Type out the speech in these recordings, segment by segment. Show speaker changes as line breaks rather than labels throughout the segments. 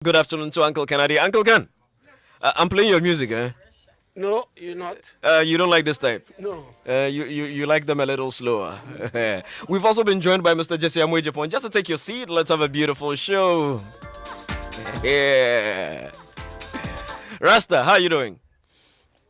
Good afternoon to Uncle Kennedy. Uncle Ken, I'm playing your music, eh?
No, you're not.
You don't like this type.
No.
You like them a little slower. We've also been joined by Mr. Jesse Amwejapon. Just to take your seat, let's have a beautiful show. Yeah. Rasta, how you doing?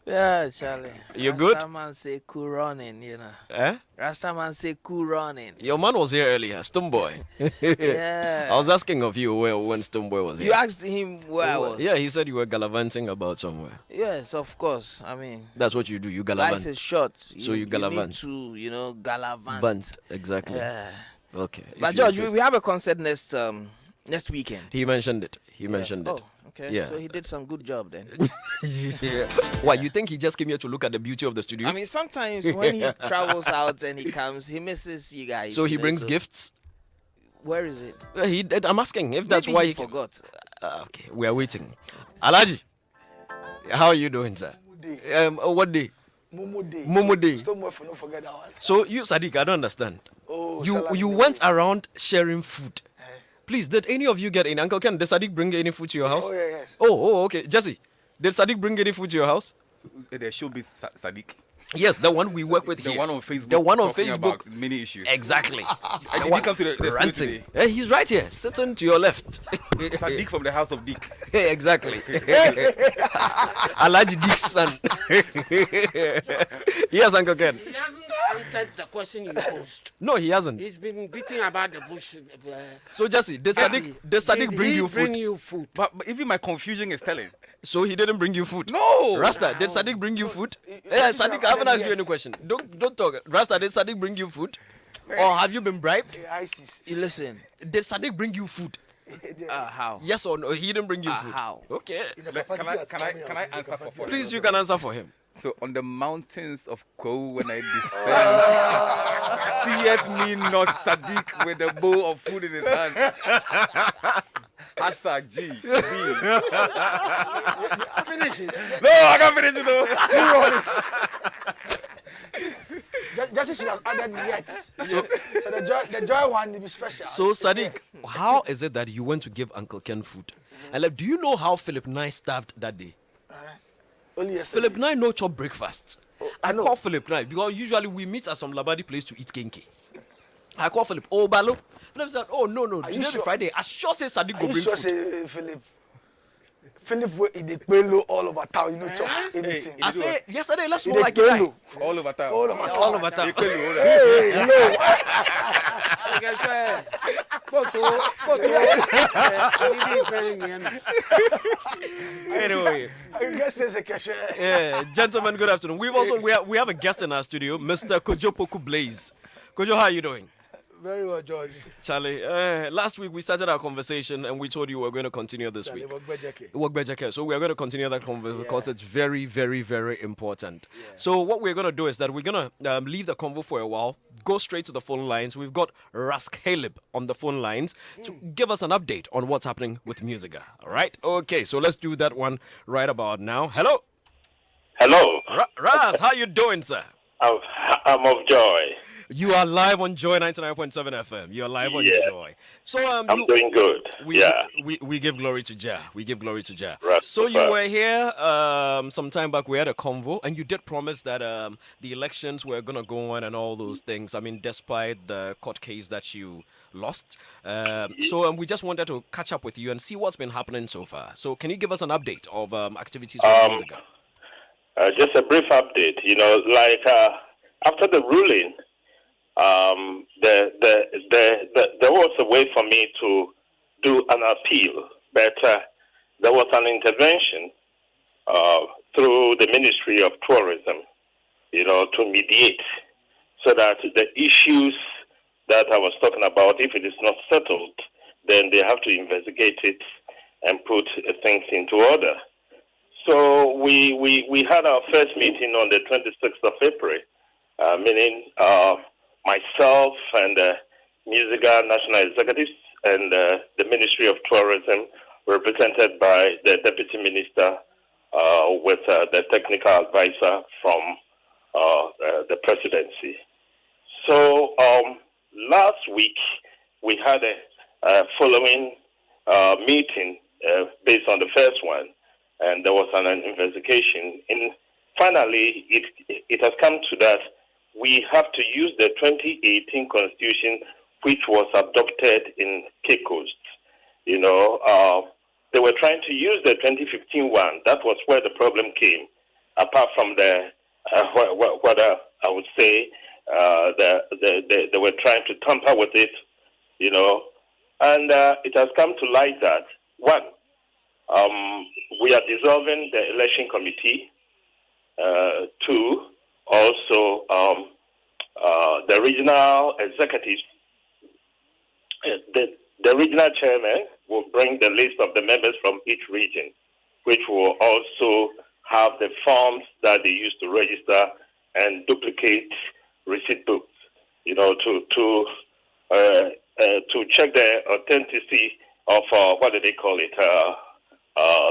Yeah, Charlie.
You good?
Rastaman say cool running, you know.
Eh?
Rastaman say cool running.
Your man was here earlier, Stumboy.
Yeah.
I was asking of you when Stumboy was here.
You asked him where I was.
Yeah, he said you were gallivanting about somewhere.
Yes, of course. I mean,
That's what you do. You
life
gallivant.
is short.
So you gallivant.
You need to, gallivant.
Bunt, exactly.
Yeah.
Okay.
But
if you
George,
insist.
we have a concert next weekend.
He mentioned it. He mentioned it.
Oh, okay.
Yeah.
So he did some good job then.
Yeah. Why, you think he just came here to look at the beauty of the studio?
I mean, sometimes when he travels out and he comes, he misses you guys.
so he
you know,
brings
so-
gifts?
Where is it?
He did. I'm asking if that's
Maybe
why
he forgot.
Okay, we are waiting. Alaji, how are you doing, sir? What day?
Momo Day.
Momo Day.
Stop more for no forget that one.
So you, Sadiq, I don't understand.
Oh,
You
salad day.
went around sharing food. Please, did any of you get any? Uncle Ken, did Sadiq bring any food to your house?
Oh, yeah, yes.
Okay. Jesse, did Sadiq bring any food to your house?
The Showbiz Sadiq.
Yes, the one we work with
The
here.
one on Facebook.
The one on
talking
Facebook.
About many issues.
Exactly.
Did he come to the studio
ranting.
today?
Yeah, he's right here, sitting to your left.
Sadiq from the house of Dick.
Yeah, exactly. Alaji Dick's son. Yes, Uncle Ken.
He hasn't answered the question you posed.
No, he hasn't.
He's been beating about the bush.
So, Jesse, did Sadiq bring
he
you
bring
food?
you food?
But even my confusion is telling.
So he didn't bring you food?
No!
Rasta, did Sadiq bring you food?
he-
Yeah,
he-
Sadiq, I haven't asked you any questions. Don't talk. Rasta, did Sadiq bring you food? Or have you been bribed?
ISIS.
You listen.
Did Sadiq bring you food?
How?
Yes or no? He didn't bring you food.
How?
Okay.
Can I answer for him?
Please, you can answer for him.
So on the mountains of Quaye when I descend, seeth me not Sadiq with a bowl of food in his hand. Hashtag G. B.
Finish it.
No, I can't finish it though.
Just should have added yet. So the joy one will be special.
So, Sadiq, how is it that you went to give Uncle Ken food? And like, do you know how Philip Nye starved that day?
Only yesterday.
Philip Nye no chop breakfast. I
know.
call Philip Nye because usually we meet at some Labadi place to eat kenke. I call Philip, oh, Balo. Philip said, oh, no,
you
today
sure?
Friday. I sure say Sadiq
Are
go
you
bring
sure
food.
say Philip will eat the pelo all over town, you know, chop anything.
I say, yesterday, let's
Eat
go
the
like it.
pelo.
All over town.
All over town.
All over town.
Hey, you know.
Anyway,
I guess there's a cashier.
yeah, gentlemen, good afternoon. We have a guest in our studio, Mr. Kojo Poku Blaze. Kojo, how are you doing?
Very well, George.
Charlie, last week we started our conversation and we told you we are going to continue this week. Work better care. So we are going to continue that conversation because it's very, very, very important. So what we're going to do is that we're going to leave the convo for a while, go straight to the phone lines. We've got Rask Halib on the phone lines to give us an update on what's happening with Musica. All right? Okay, so let's do that one right about now. Hello?
Hello,
Ras, how you doing, sir?
I'm of joy.
You are live on Joy 99.7 FM. You are live on
Yeah.
Joy. So
I'm doing good.
we give glory to Jah. We give glory to Jah.
Right,
So you
right.
were here some time back. We had a convo, and you did promise that the elections were gonna go on and all those things. I mean, despite the court case that you lost. So we just wanted to catch up with you and see what's been happening so far. So can you give us an update of activities with Musica?
Just a brief update. You know, like after the ruling, there was a way for me to do an appeal, but there was an intervention through the Ministry of Tourism, you know, to mediate so that the issues that I was talking about, if it is not settled, then they have to investigate it and put things into order. So we had our first meeting on the 26th of April, meaning myself and Musica National Executives and the Ministry of Tourism, represented by the Deputy Minister with the technical advisor from the presidency. So last week we had a following meeting based on the first one, and there was an investigation. And finally, it has come to that we have to use the 2018 Constitution, which was adopted in Cape Coast. They were trying to use the 2015 one. That was where the problem came. Apart from what I would say, they were trying to tamper with it, and it has come to light that one, we are dissolving the election committee. Two, also the regional executives, the regional chairman will bring the list of the members from each region, which will also have the forms that they use to register and duplicate receipt books, to check the authenticity of what do they call it,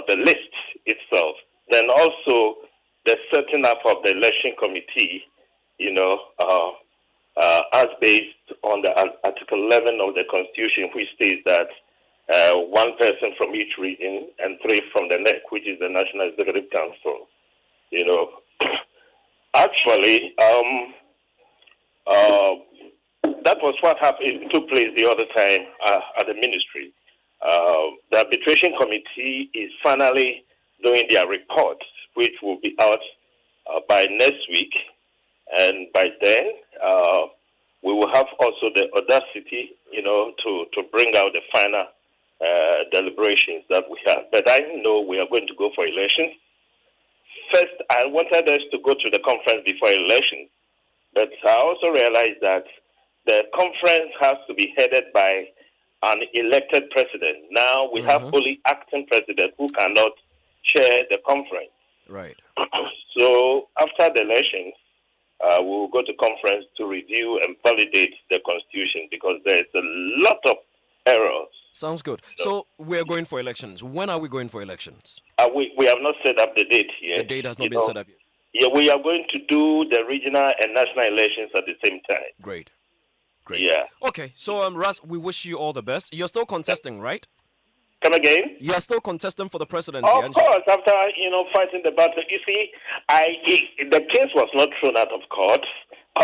the list itself. Then also the setting up of the election committee, as based on the Article 11 of the Constitution, which states that one person from each region and 3 from the NEC, which is the National Executive Council. Actually, that was what happened. It took place the other time at the ministry. The arbitration committee is finally doing their report, which will be out by next week, and by then we will have also the audacity, to bring out the final deliberations that we have. But I know we are going to go for elections. First, I wanted us to go to the conference before elections, but I also realized that the conference has to be headed by an elected president. Now we have only acting president who cannot chair the conference.
Right.
So after the elections, we will go to conference to review and validate the constitution, because there's a lot of errors.
Sounds good. So we're going for elections. When are we going for elections?
We have not set up the date yet.
The date has not been set up yet.
Yeah, we are going to do the regional and national elections at the same time.
Great.
Yeah.
Okay, so Ras, we wish you all the best. You're still contesting, right?
Come again?
You're still contesting for the presidency,
Of course, after fighting the battle. You see, the case was not thrown out of court.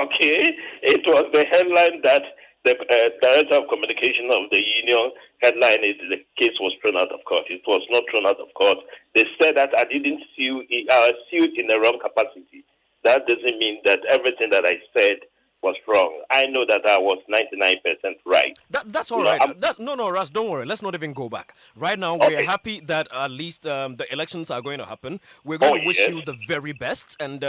Okay, it was the headline that the director of communication of the union headline is the case was thrown out of court. It was not thrown out of court. They said that I didn't sued in the wrong capacity. That doesn't mean that everything that I said was wrong. I know that I was 99% right.
That's all right. No, Ras, don't worry. Let's not even go back. Right now, we are happy that at least the elections are going to happen. We're going to wish you the very best, and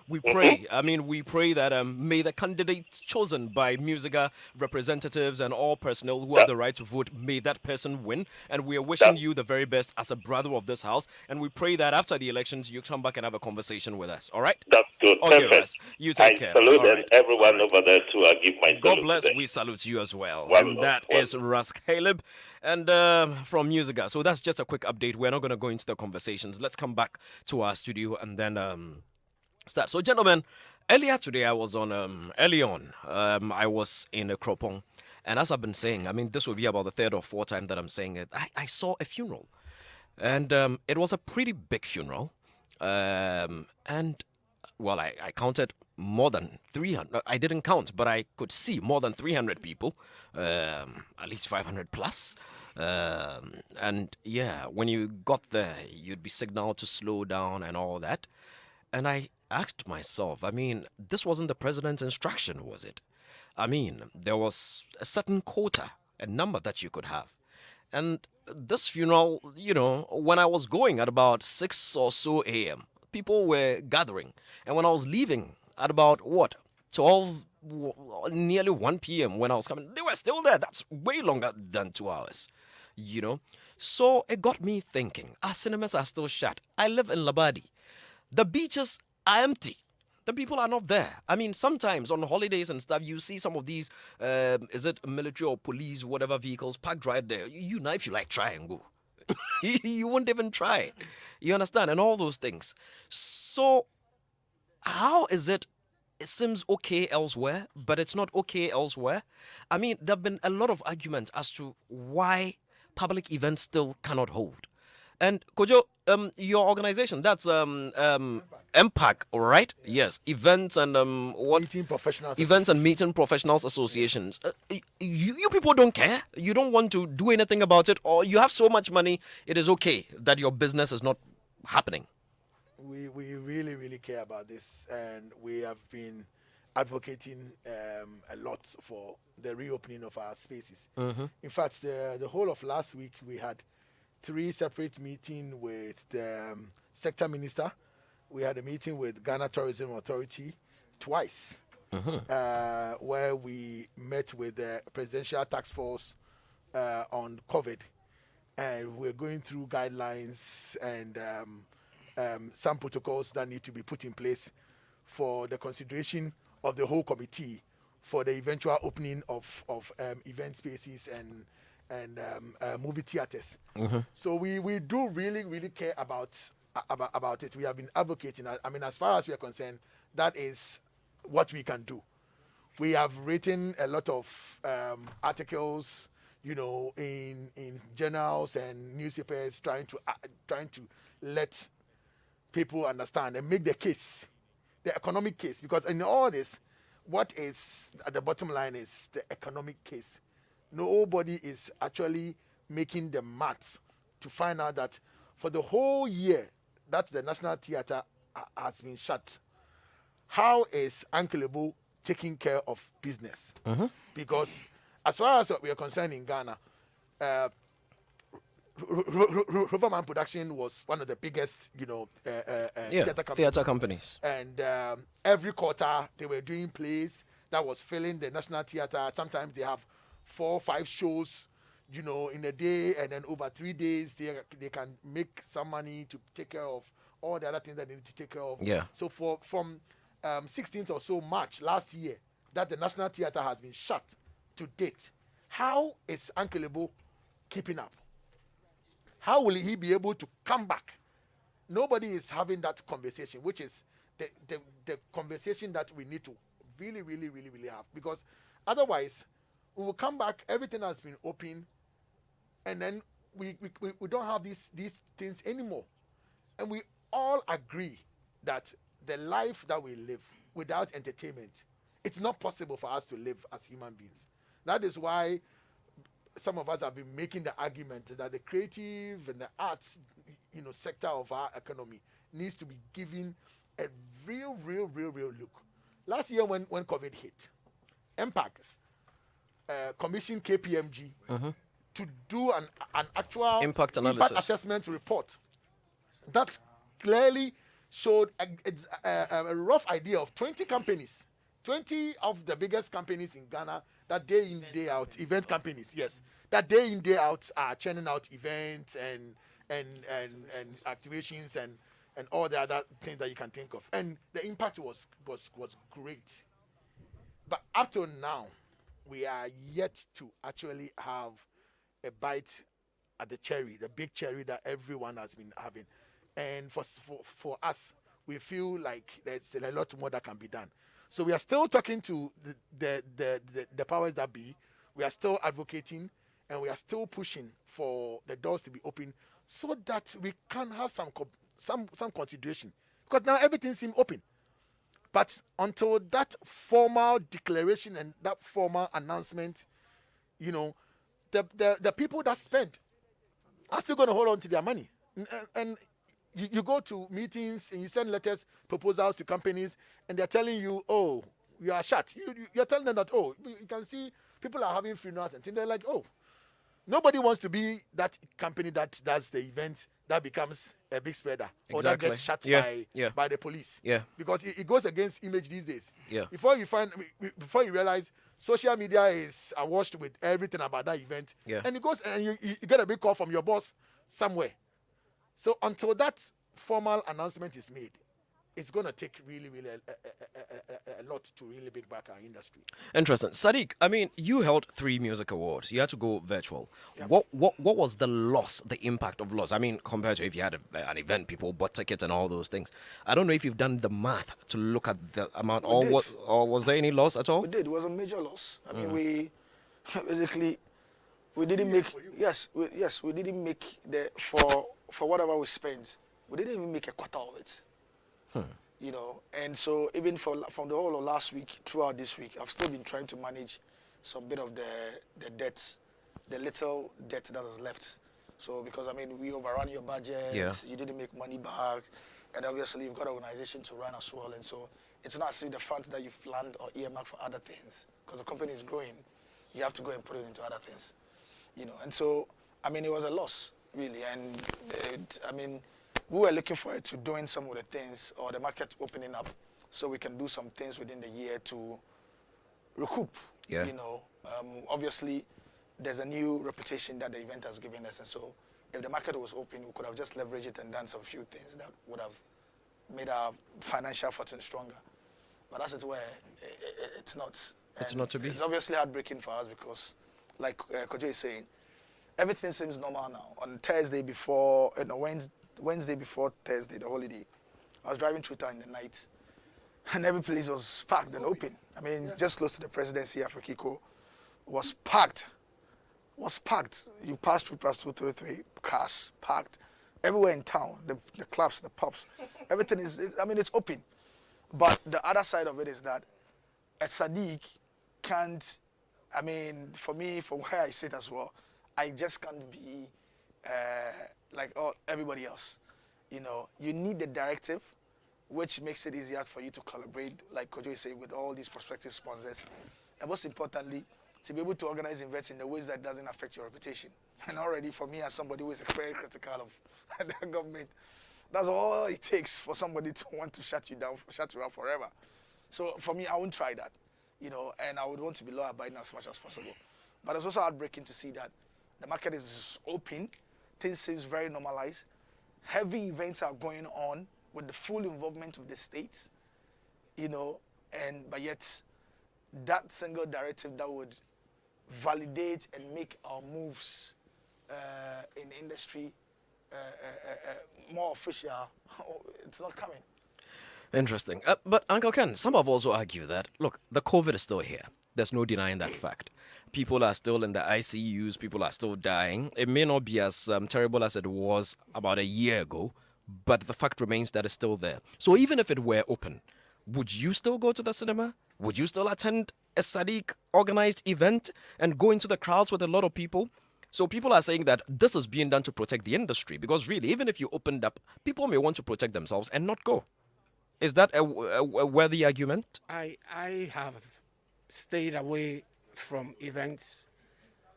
we pray. We pray that may the candidates chosen by Musica representatives and all personnel who have the right to vote, may that person win. And we are wishing you the very best as a brother of this house. And we pray that after the elections, you come back and have a conversation with us. All right?
That's good.
Okay,
Perfect.
Ras, you take care.
I salute everyone over there too. I give my
God bless.
today.
We salute you as well.
Well,
and that is Ras Caleb, and from Musica. So that's just a quick update. We're not going to go into the conversations. Let's come back to our studio and then start. So, gentlemen, earlier today I was on I was in a Kropong, and as I've been saying, this will be about the third or fourth time that I'm saying it. I saw a funeral, and it was a pretty big funeral, and well, I counted more than 300. I didn't count, but I could see more than 300 people, at least 500 plus. And yeah, when you got there, you'd be signaled to slow down and all that. And I asked myself, this wasn't the president's instruction, was it? There was a certain quota, a number that you could have. And this funeral, when I was going at about 6 or so a.m., people were gathering. And when I was leaving at about 12, nearly 1 p.m. when I was coming, they were still there. That's way longer than 2 hours, So it got me thinking, our cinemas are still shut. I live in Labadi. The beaches are empty. The people are not there. Sometimes on holidays and stuff, you see some of these, is it military or police, whatever vehicles parked right there. You know, if you like, try and go. You won't even try. You understand? And all those things. So how is it seems okay elsewhere, but it's not okay elsewhere? There have been a lot of arguments as to why public events still cannot hold. And Kojo, your organization, that's MPAC, all right? Yes, events and what?
Meeting professionals.
Events and meeting professionals associations. You people don't care. You don't want to do anything about it, or you have so much money, it is okay that your business is not happening.
We really, really care about this, and we have been advocating a lot for the reopening of our spaces. In fact, the whole of last week, we had 3 separate meetings with the sector minister. We had a meeting with Ghana Tourism Authority twice, where we met with the Presidential Task Force on COVID, and we're going through guidelines and some protocols that need to be put in place for the consideration of the whole committee for the eventual opening of event spaces and movie theaters. So we do really, really care about it. We have been advocating. I mean, as far as we are concerned, that is what we can do. We have written a lot of articles, in journals and newspapers, trying to let people understand and make the case, the economic case, because in all this, what is at the bottom line is the economic case. Nobody is actually making the maths to find out that for the whole year that the National Theatre has been shut, how is Uncle Ebo taking care of business? Because as far as we are concerned in Ghana, Roverman Production was one of the biggest,
theater companies.
And every quarter they were doing plays that was filling the National Theatre. Sometimes they have 4 or 5 shows, in a day, and then over 3 days they can make some money to take care of all the other things that they need to take care of.
Yeah.
So from 16th or so March last year, that the National Theatre has been shut to date. How is Uncle Ebo keeping up? How will he be able to come back? Nobody is having that conversation, which is the conversation that we need to really, really, really, really have. Because otherwise, we will come back, everything has been open, and then we don't have these things anymore. And we all agree that the life that we live without entertainment, it's not possible for us to live as human beings. That is why some of us have been making the argument that the creative and the arts, sector of our economy needs to be given a real look. Last year when COVID hit, MPAC commissioned KPMG to do an actual
impact analysis
assessment report that clearly showed a rough idea of 20 companies, 20 of the biggest companies in Ghana that day in, day out, event companies, yes, that day in, day out are churning out events and activations and all the other things that you can think of. And the impact was great. But up till now, we are yet to actually have a bite at the cherry, the big cherry that everyone has been having. And for us, we feel like there's a lot more that can be done. So we are still talking to the powers that be. We are still advocating, and we are still pushing for the doors to be open so that we can have some consideration. Because now everything seems open. But until that formal declaration and that formal announcement, the people that spend are still going to hold on to their money. And you go to meetings and you send letters, proposals to companies, and they're telling you, oh, you are shut. You're telling them that, oh, you can see people are having funerals and things. They're like, oh, nobody wants to be that company that does the event that becomes a big spreader or that gets shut by the police.
Yeah.
Because it goes against image these days.
Yeah.
Before you realize social media is awash with everything about that event.
Yeah.
And it goes and you get a big call from your boss somewhere. So until that formal announcement is made, it's going to take really, really a lot to really bring back our industry.
Interesting. Sadiq, I mean, you held 3 music awards. You had to go virtual. Yep. What was the loss, the impact of loss? I mean, compared to if you had an event, people bought tickets and all those things. I don't know if you've done the math to look at the amount, or was there any loss at all?
We did. It was a major loss. I mean, we basically we didn't make we didn't make the for whatever we spent. We didn't even make a quarter of it. You know, and so even from the whole of last week throughout this week, I've still been trying to manage some bit of the debt, the little debt that was left. So because I mean we overran your budget, you didn't make money back, and obviously you've got an organization to run as well, and so it's not as if the funds that you've planned or earmarked for other things, because the company is growing, you have to go and put it into other things, you know. And so I mean it was a loss really, and I mean we were looking forward to doing some of the things or the market opening up, so we can do some things within the year to recoup.
Yeah.
You know, obviously there's a new reputation that the event has given us, and so if the market was open, we could have just leveraged it and done some few things that would have made our financial fortune stronger. But as it were, it's not.
It's not to be.
It's obviously heartbreaking for us because, like Kojo is saying, everything seems normal now. On Thursday before, Wednesday before Thursday, the holiday, I was driving through town in the night, and every place was packed and open. I mean, just close to the presidency, Afrikiko, was packed. You pass through 233, cars packed everywhere in town. The clubs, the pubs, everything it's open. But the other side of it is that a Sadiq can't. I mean, for me, from where I sit as well, I just can't be like everybody else. You know, you need the directive, which makes it easier for you to collaborate, like Kojo is saying, with all these prospective sponsors. And most importantly, to be able to organize events in the ways that doesn't affect your reputation. And already for me as somebody who is very critical of the government, that's all it takes for somebody to want to shut you down, shut you up forever. So for me, I won't try that, you know, and I would want to be law-abiding as much as possible. But it's also heartbreaking to see that the market is open, things seems very normalized, heavy events are going on with the full involvement of the states, you know, but yet that single directive that would validate and make our moves in the industry more official, it's not coming.
Interesting. But Uncle Ken, some have also argued that, look, the COVID is still here. There's no denying that fact. People are still in the ICUs. People are still dying. It may not be as terrible as it was about a year ago, but the fact remains that it's still there. So even if it were open, would you still go to the cinema? Would you still attend a Sadiq organized event and go into the crowds with a lot of people? So people are saying that this is being done to protect the industry, because really, even if you opened up, people may want to protect themselves and not go. Is that a worthy argument?
I have stayed away from events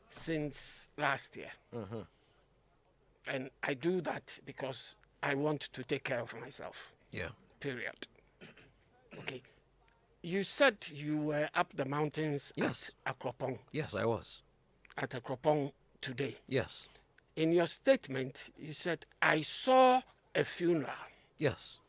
since last year. And I do that because I want to take care of myself.
Yeah.
Period. Okay. You said you were up the mountains
Yes.
at Akropong.
Yes, I was.
At Akropong today.
Yes.
In your statement, you said, I saw a funeral.
Yes.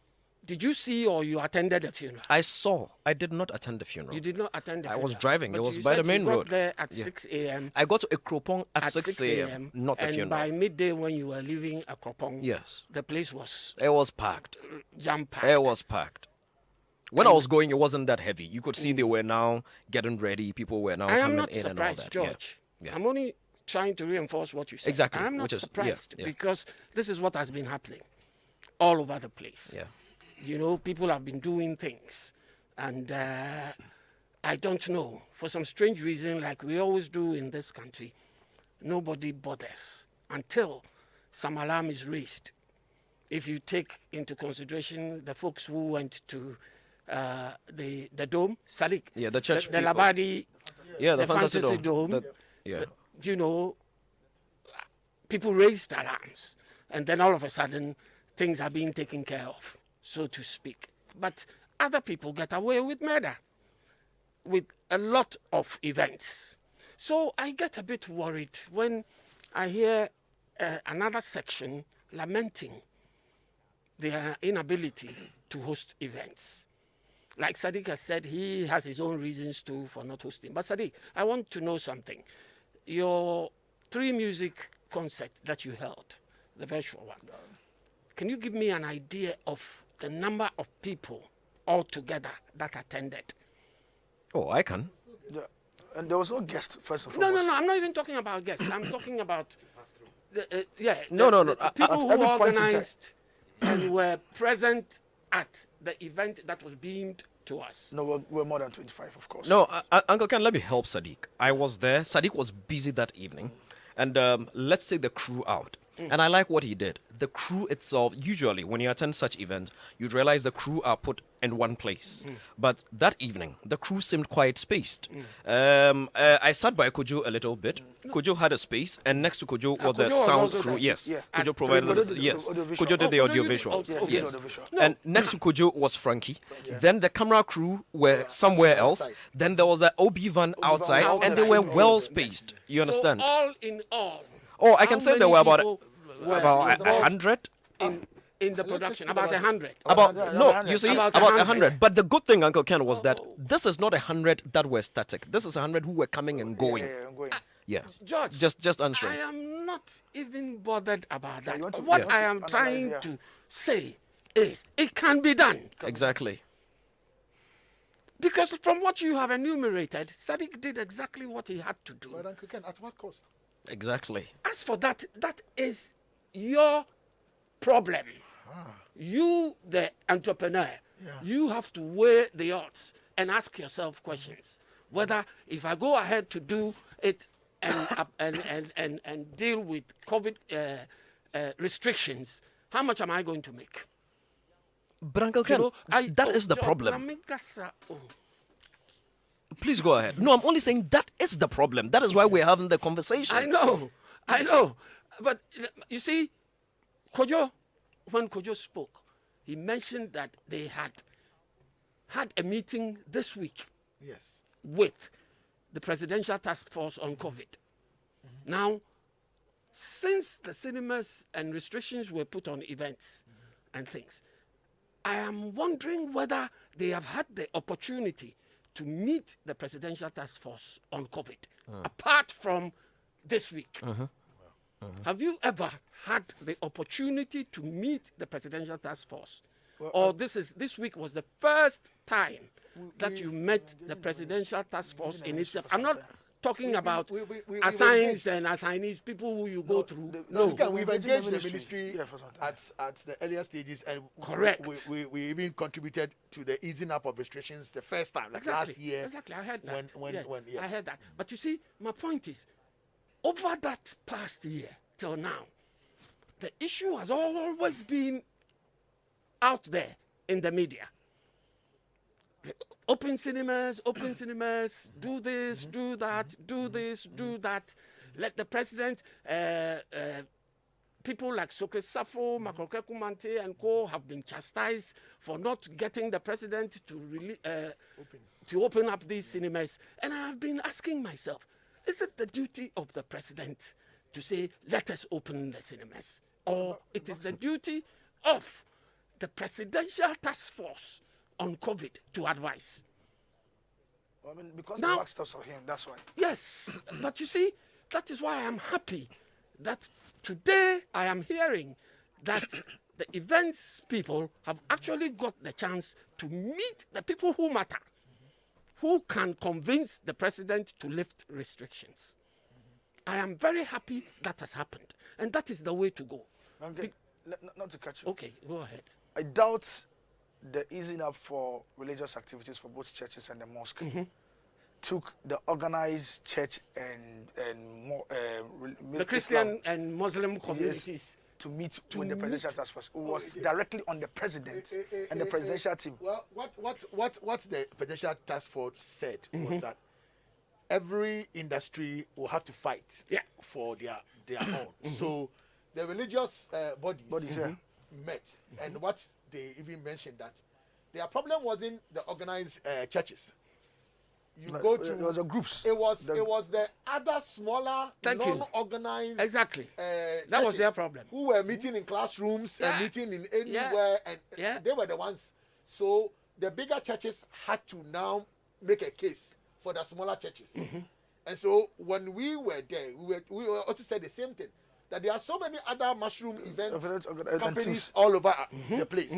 Did you see or you attended a funeral?
I saw. I did not attend the funeral.
You did not attend the
I
funeral.
was driving.
But
It was
you
by the
said
main
you got
road.
there at 6 a.m.
I got to Akropong at 6 a.m. Not the
and
funeral.
by midday when you were leaving Akropong,
Yes.
the place was
It was packed.
jam-packed.
It was packed. When I was going, it wasn't that heavy. You could see they were now getting ready. People were now
I am
coming
not
in and all
surprised,
that.
George.
Yeah.
I'm only trying to reinforce what you said.
Exactly,
I'm not
which is-
surprised
yeah.
because this is what has been happening all over the place.
Yeah.
You know, people have been doing things. And I don't know, for some strange reason, like we always do in this country, nobody bothers until some alarm is raised. If you take into consideration the folks who went to the dome, Salik,
Yeah, the church
the
people.
Labadi,
Yeah, the
Fantasy
fantasy
Dome,
dome. Yeah.
you know, people raised alarms. And then all of a sudden, things are being taken care of, so to speak. But other people get away with murder, with a lot of events. So I get a bit worried when I hear another section lamenting their inability to host events. Like Sadiq has said, he has his own reasons too for not hosting. But Sadiq, I want to know something. Your 3 music concerts that you held, the virtual one, can you give me an idea of the number of people altogether that attended?
Oh, I can.
Yeah. And there was no guest, first of all.
No, I'm not even talking about guests. I'm talking about
No.
the people who
every point in time.
organized and were present at the event that was beamed to us.
No, we're more than 25, of course.
No, Uncle Ken, let me help Sadiq. I was there. Sadiq was busy that evening. And let's take the crew out. And I like what he did. The crew itself, usually when you attend such events, you'd realize the crew are put in one place. But that evening, the crew seemed quite spaced. I sat by Kojo a little bit. Kojo had a space, and next to Kojo was the
Kojo was
sound
also
crew.
there.
Yes,
Yeah.
Kojo provided.
Kojo did the
Yes,
audiovisual.
Kojo did the
Oh,
audio
Kojo did
visuals.
audio-
Yeah,
Yes,
audiovisual.
and next to Kojo was Frankie. Then the camera crew were somewhere else.
outside.
Then there was the OB van outside, and they were
outside.
well spaced. You understand?
So all in all,
Oh, I can
how
say there
many
were about
people were
100.
in the production? About 100.
About
About
no,
100.
you see,
About
about
100.
100. But the good thing, Uncle Ken, was that this is not 100 that were static. This is 100 who were coming and going.
Yeah, I'm going.
Yeah,
George,
just answering.
I am not even bothered about that.
you want to-
What
yeah.
I am
Analyze,
trying
yeah.
to say is it can be done.
Exactly.
Because from what you have enumerated, Sadiq did exactly what he had to do.
But Uncle Ken, at what cost?
Exactly.
As for that, that is your problem. You, the entrepreneur, you have to weigh the odds and ask yourself questions. Whether if I go ahead to do it and deal with COVID restrictions, how much am I going to make?
But Uncle Ken, that is the problem. Please go ahead. No, I'm only saying that is the problem. That is why we're having the conversation.
I know. But you see, when Kojo spoke, he mentioned that they had a meeting this week
Yes.
with the Presidential Task Force on COVID. Now, since the cinemas and restrictions were put on events and things, I am wondering whether they have had the opportunity to meet the Presidential Task Force on COVID, apart from this week. Have you ever had the opportunity to meet the Presidential Task Force? Or this week was the first time that you met the Presidential Task Force in itself? I'm not talking about assigns and assignees, people who you go through.
No, we've engaged the ministry at the earlier stages, and
Correct.
We even contributed to the easing up of restrictions the first time, like
Exactly.
last year.
Exactly, I heard that.
When
I heard that. But you see, my point is, over that past year till now, the issue has always been out there in the media. Open cinemas, do this, do that, do this, do that. Let the president, people like Sokre Safo, Makroke Kumante and co have been chastised for not getting the president to open up these cinemas. And I have been asking myself, is it the duty of the president to say, let us open the cinemas? Or it is the duty of the Presidential Task Force on COVID to advise?
I mean, because
Now-
the work stops for him, that's why.
Yes, but you see, that is why I am happy that today I am hearing that the events people have actually got the chance to meet the people who matter, who can convince the president to lift restrictions. I am very happy that has happened, and that is the way to go.
Okay. Not to catch you.
Okay, go ahead.
I doubt the easing up for religious activities for both churches and the mosque took the organized church and
The Christian and Muslim communities.
to meet with the presidential task force. It was directly on the president and the presidential team. Well, what the presidential task force said was that every industry will have to fight for their own. So the religious bodies met, and what they even mentioned that their problem wasn't the organized churches. You go to
it was the groups.
It was the other smaller
Thank you.
non-organized
Exactly. That was
churches
their problem.
who were meeting in classrooms and meeting in anywhere, and they were the ones. So the bigger churches had to now make a case for the smaller churches. And so when we were there, we were also said the same thing, that there are so many other mushroom event companies all over the place.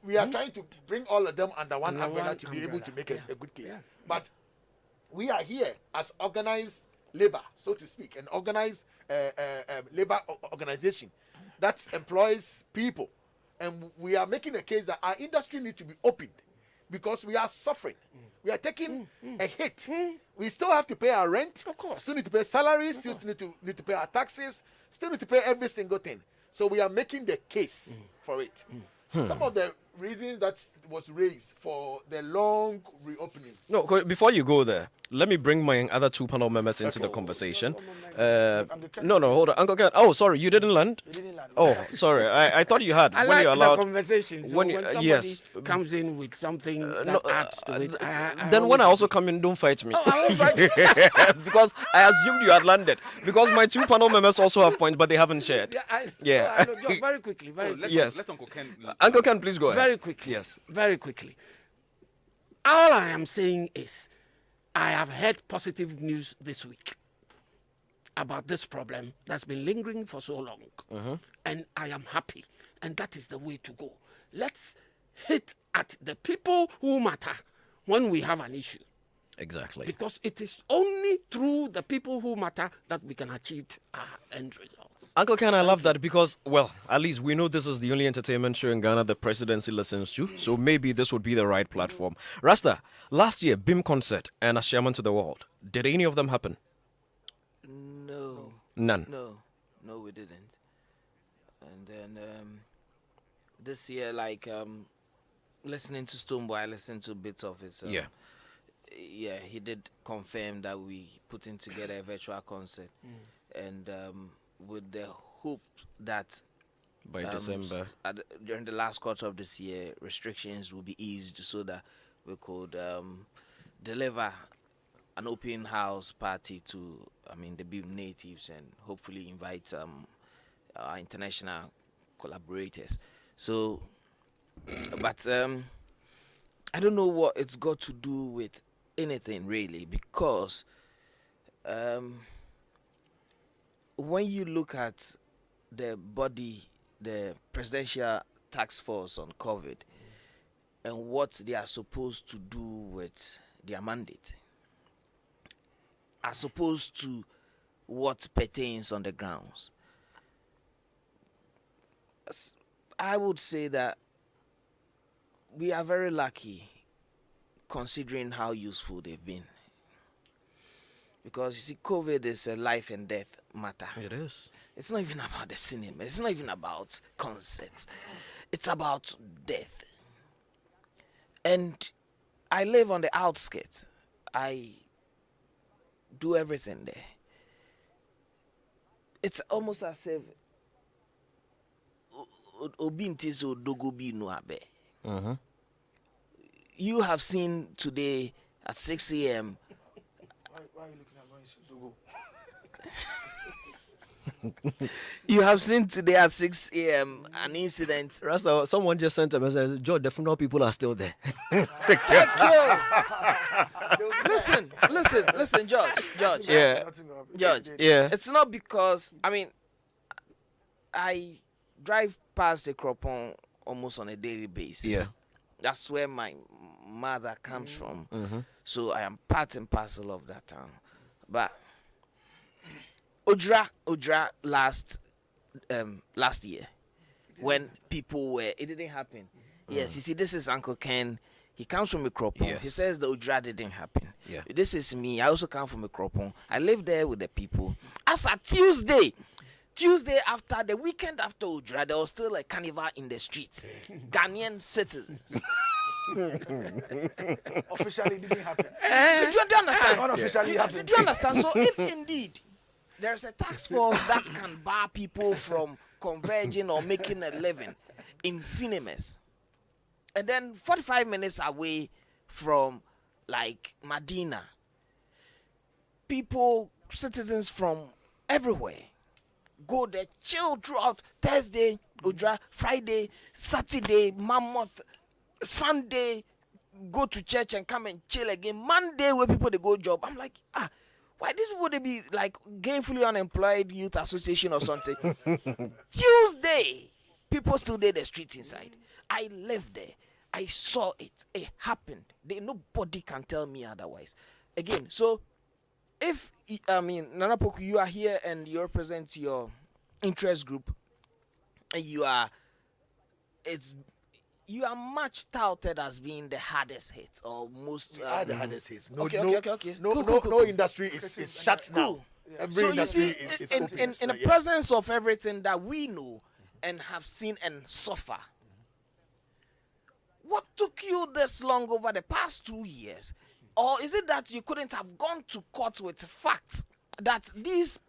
We are trying to bring all of them under one umbrella to be able to make a good case. But we are here as organized labor, so to speak, an organized labor organization that employs people. And we are making a case that our industry needs to be opened because we are suffering. We are taking a hit. We still have to pay our rent.
Of course.
Still need to pay salaries. Still need to pay our taxes. Still need to pay every single thing. So we are making the case for it. Some of the reasons that was raised for the long reopening.
No, before you go there, let me bring my other two panel members into the conversation. No, hold on. Uncle Ken. Oh, sorry, you didn't land?
You didn't land.
Oh, sorry. I thought you had.
I
when
like
you're allowed.
the conversation. So when somebody
yes.
comes in with something that adds to it,
Then when I
always
also come in, don't fight me.
Oh, I won't fight you.
Because I assumed you had landed. Because my two panel members also have points, but they haven't shared.
Yeah, I know. Just very quickly, very quickly.
Yes.
Let Uncle Ken.
Uncle Ken, please go ahead.
Very quickly.
Yes.
Very quickly. All I am saying is, I have heard positive news this week about this problem that's been lingering for so long. And I am happy. And that is the way to go. Let's hit at the people who matter when we have an issue.
Exactly.
Because it is only through the people who matter that we can achieve our end results.
Uncle Ken, I love that because, well, at least we know this is the only entertainment show in Ghana the presidency listens to, so maybe this would be the right platform. Rasta, last year, BIM concert and a Shaman to the World. Did any of them happen?
No.
None.
No, we didn't. And then this year, listening to Stoneboy, I listened to bits of it. So yeah, he did confirm that we putting together a virtual concert, and with the hope that
By December.
during the last quarter of this year, restrictions will be eased so that we could deliver an open house party to, the BIM natives, and hopefully invite our international collaborators. So, but I don't know what it's got to do with anything really, because when you look at the body, the presidential task force on COVID, and what they are supposed to do with their mandate, as opposed to what pertains on the grounds, I would say that we are very lucky considering how useful they've been. Because you see, COVID is a life and death matter.
It is.
It's not even about the cinema. It's not even about concerts. It's about death. And I live on the outskirts. I do everything there. It's almost as if you have seen today at 6 a.m.
Why are you looking at going to Dogo?
You have seen today at 6 a.m. an incident.
Rasta, someone just sent a message. George, the funeral people are still there.
Thank you. Listen, George.
Yeah.
George.
Yeah.
It's not because, I drive past the Cropon almost on a daily basis.
Yeah.
That's where my mother comes from. So I am part and parcel of that town. But Ojra last year, when people were, it didn't happen. Yes, you see, this is Uncle Ken. He comes from Mikropon.
Yes.
He says the Ojra didn't happen.
Yeah.
This is me. I also come from Mikropon. I live there with the people. As a Tuesday after the weekend after Ojra, there was still a carnival in the streets. Ghanaian citizens.
Officially, it didn't happen.
Did you understand?
Unofficially, it happened.
Did you understand? So if indeed there's a task force that can bar people from converging or making a living in cinemas, and then 45 minutes away from like Medina, people, citizens from everywhere go there, chill throughout Thursday, Ojra, Friday, Saturday, Mammoth, Sunday, go to church and come and chill again. Monday, where people they go job. I'm like, why these people they be like gainfully unemployed youth association or something? Tuesday, people still there the streets inside. I lived there. I saw it. It happened. Nobody can tell me otherwise. again, so if Nana Poku, you are here and you represent your interest group, and you are much touted as being the hardest hit or most.
We are the hardest hits. No,
Okay.
No,
Cool,
no,
cool,
no
cool.
industry is shut now. Every
So you
industry
see,
is
in,
open.
in the presence of everything that we know and have seen and suffer, what took you this long over the past 2 years? Or is it that you couldn't have gone to court with facts that these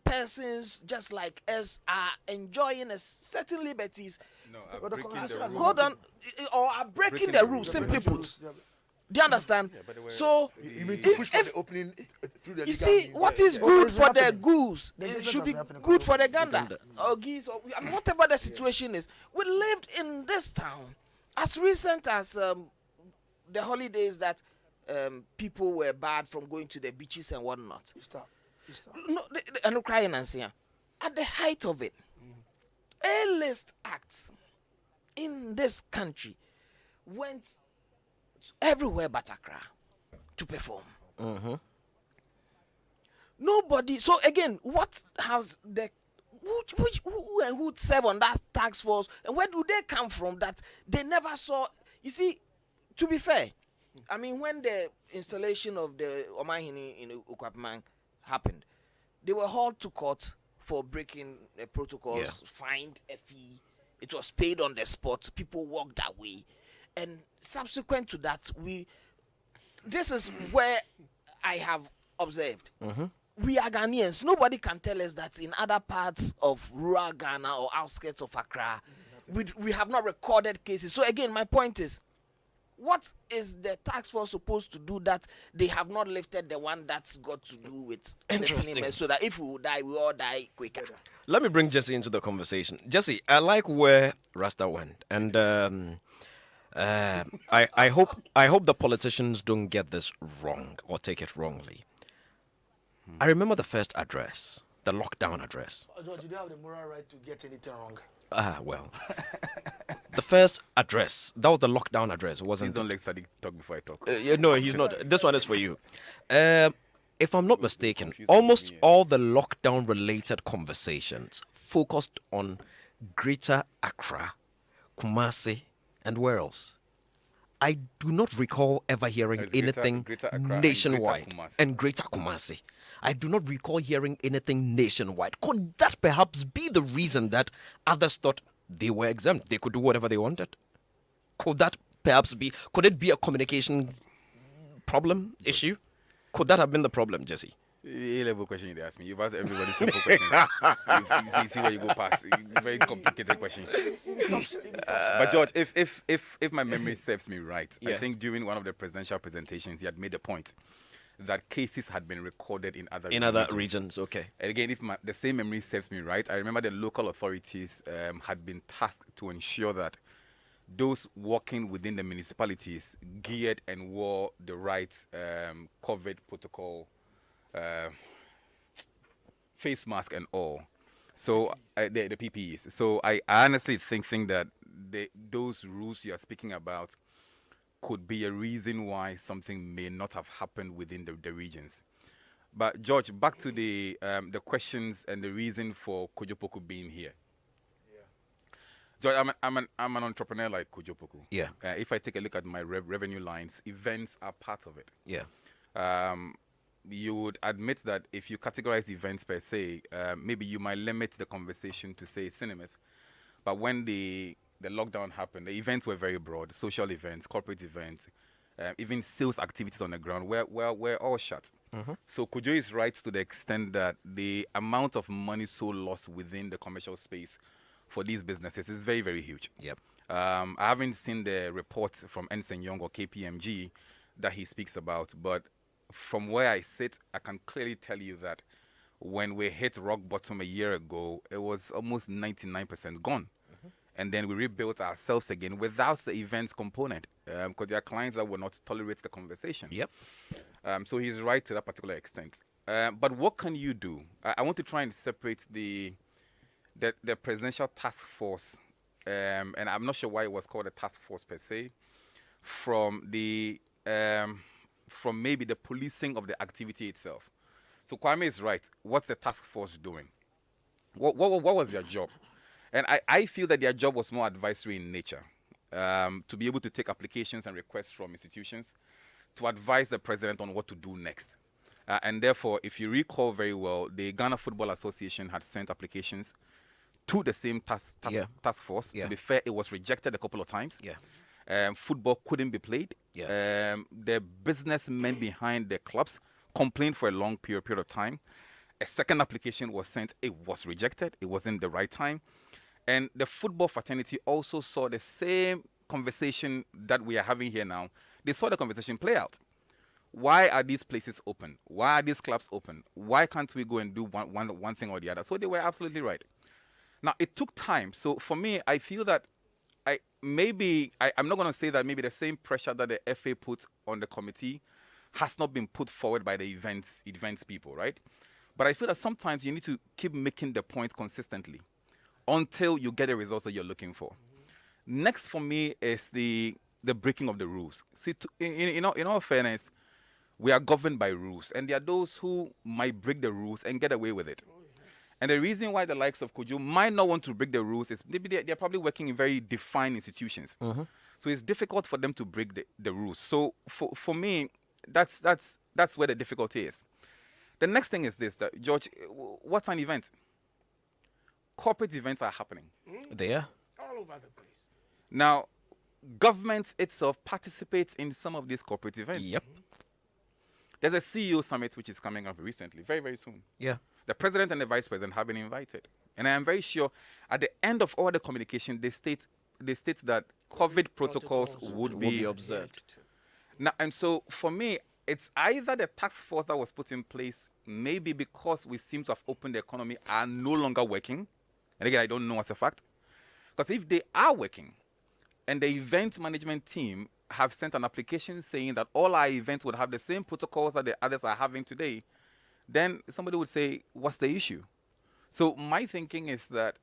persons just like us are enjoying a certain liberties?
No,
But the constitution has
Hold on, or are breaking the rules, simply put. Do you understand? So,
You mean to push for
if
the opening through the
you
legal
see,
means?
what is
Yeah.
good
It's
for the
happening.
goose,
Then
it
this
should be
doesn't happen in
good for the
Congo.
gander or geese, or whatever the situation is. We lived in this town as recent as the holidays that people were barred from going to the beaches and whatnot.
Stop.
No, I'm not crying and saying, at the height of it, A-list acts in this country went everywhere but Accra to perform. Nobody. So again, what has the who would serve on that task force, and where do they come from that they never saw? You see, to be fair, I mean, when the installation of the Omahini in Ukwapman happened, they were hauled to court for breaking the protocols, fined a fee. It was paid on the spot. People walked away, and subsequent to that, this is where I have observed. We are Ghanaians. Nobody can tell us that in other parts of rural Ghana or outskirts of Accra, we have not recorded cases. So again, my point is, what is the task force supposed to do that they have not lifted the one that's got to do with listening, so that if we will die, we all die quicker?
Let me bring Jesse into the conversation. Jesse, I like where Rasta went, and I hope the politicians don't get this wrong or take it wrongly. I remember the first address, the lockdown address.
George, you don't have the moral right to get anything wrong.
Well, the first address, that was the lockdown address, wasn't
Please don't let Sadiq talk before I talk.
no, he's not. This one is for you. If I'm not mistaken, almost all the lockdown-related conversations focused on Greater Accra, Kumasi, and where else? I do not recall ever hearing
There's Greater-
anything
Greater Accra and Greater
nationwide
Kumasi.
and Greater Kumasi. I do not recall hearing anything nationwide. Could that perhaps be the reason that others thought they were exempt? They could do whatever they wanted? Could that perhaps be? Could it be a communication problem, issue? Could that have been the problem, Jesse?
A-level question you ask me. You've asked everybody simple questions. you see where you go past. Very complicated question. But George, if my memory serves me right, I think during one of the presidential presentations, he had made a point that cases had been recorded in other
regions. Okay.
And again, if the same memory serves me right, I remember the local authorities had been tasked to ensure that those working within the municipalities geared and wore the right COVID protocol, face mask and all. So the PPEs. So I honestly think that those rules you are speaking about could be a reason why something may not have happened within the regions. But George, back to the questions and the reason for Kojopoku being here. George, I'm an entrepreneur like Kojopoku.
Yeah.
If I take a look at my revenue lines, events are part of it.
Yeah.
You would admit that if you categorize events per se, maybe you might limit the conversation to say cinemas. But when the lockdown happened, the events were very broad: social events, corporate events, even sales activities on the ground were all shut. So Kojo is right to the extent that the amount of money so lost within the commercial space for these businesses is very, very huge.
Yep.
I haven't seen the reports from Ernst & Young or KPMG that he speaks about, but from where I sit, I can clearly tell you that when we hit rock bottom a year ago, it was almost 99% gone. And then we rebuilt ourselves again without the events component, because there are clients that will not tolerate the conversation.
Yep.
So he's right to that particular extent. But what can you do? I want to try and separate the presidential task force, and I'm not sure why it was called a task force per se, from the from maybe the policing of the activity itself. So Kwame is right. What's the task force doing? What was their job? And I feel that their job was more advisory in nature, to be able to take applications and requests from institutions to advise the president on what to do next. And therefore, if you recall very well, the Ghana Football Association had sent applications to the same task force.
Yeah.
To be fair, it was rejected a couple of times.
Yeah.
Football couldn't be played.
Yeah.
The businessmen behind the clubs complained for a long period of time. A second application was sent. It was rejected. It wasn't the right time. And the football fraternity also saw the same conversation that we are having here now. They saw the conversation play out. Why are these places open? Why are these clubs open? Why can't we go and do one thing or the other? So they were absolutely right. Now, it took time. So for me, I feel that I'm not going to say that maybe the same pressure that the FA puts on the committee has not been put forward by the events people, right? But I feel that sometimes you need to keep making the point consistently until you get the results that you're looking for. Next for me is the breaking of the rules. See, in all fairness, we are governed by rules, and there are those who might break the rules and get away with it. And the reason why the likes of Kojo might not want to break the rules is maybe they're probably working in very defined institutions. So it's difficult for them to break the rules. So for me, that's where the difficulty is. The next thing is this, that George, what's an event? Corporate events are happening.
They are.
All over the place.
Now, government itself participates in some of these corporate events.
Yep.
There's a CEO summit which is coming up recently, very, very soon.
Yeah.
The president and the vice president have been invited. And I am very sure at the end of all the communication, they state that COVID protocols would be
observed.
Now, and so for me, it's either the task force that was put in place, maybe because we seem to have opened the economy, are no longer working. And again, I don't know as a fact. Because if they are working, and the event management team have sent an application saying that all our events would have the same protocols that the others are having today, then somebody would say, what's the issue? So my thinking is that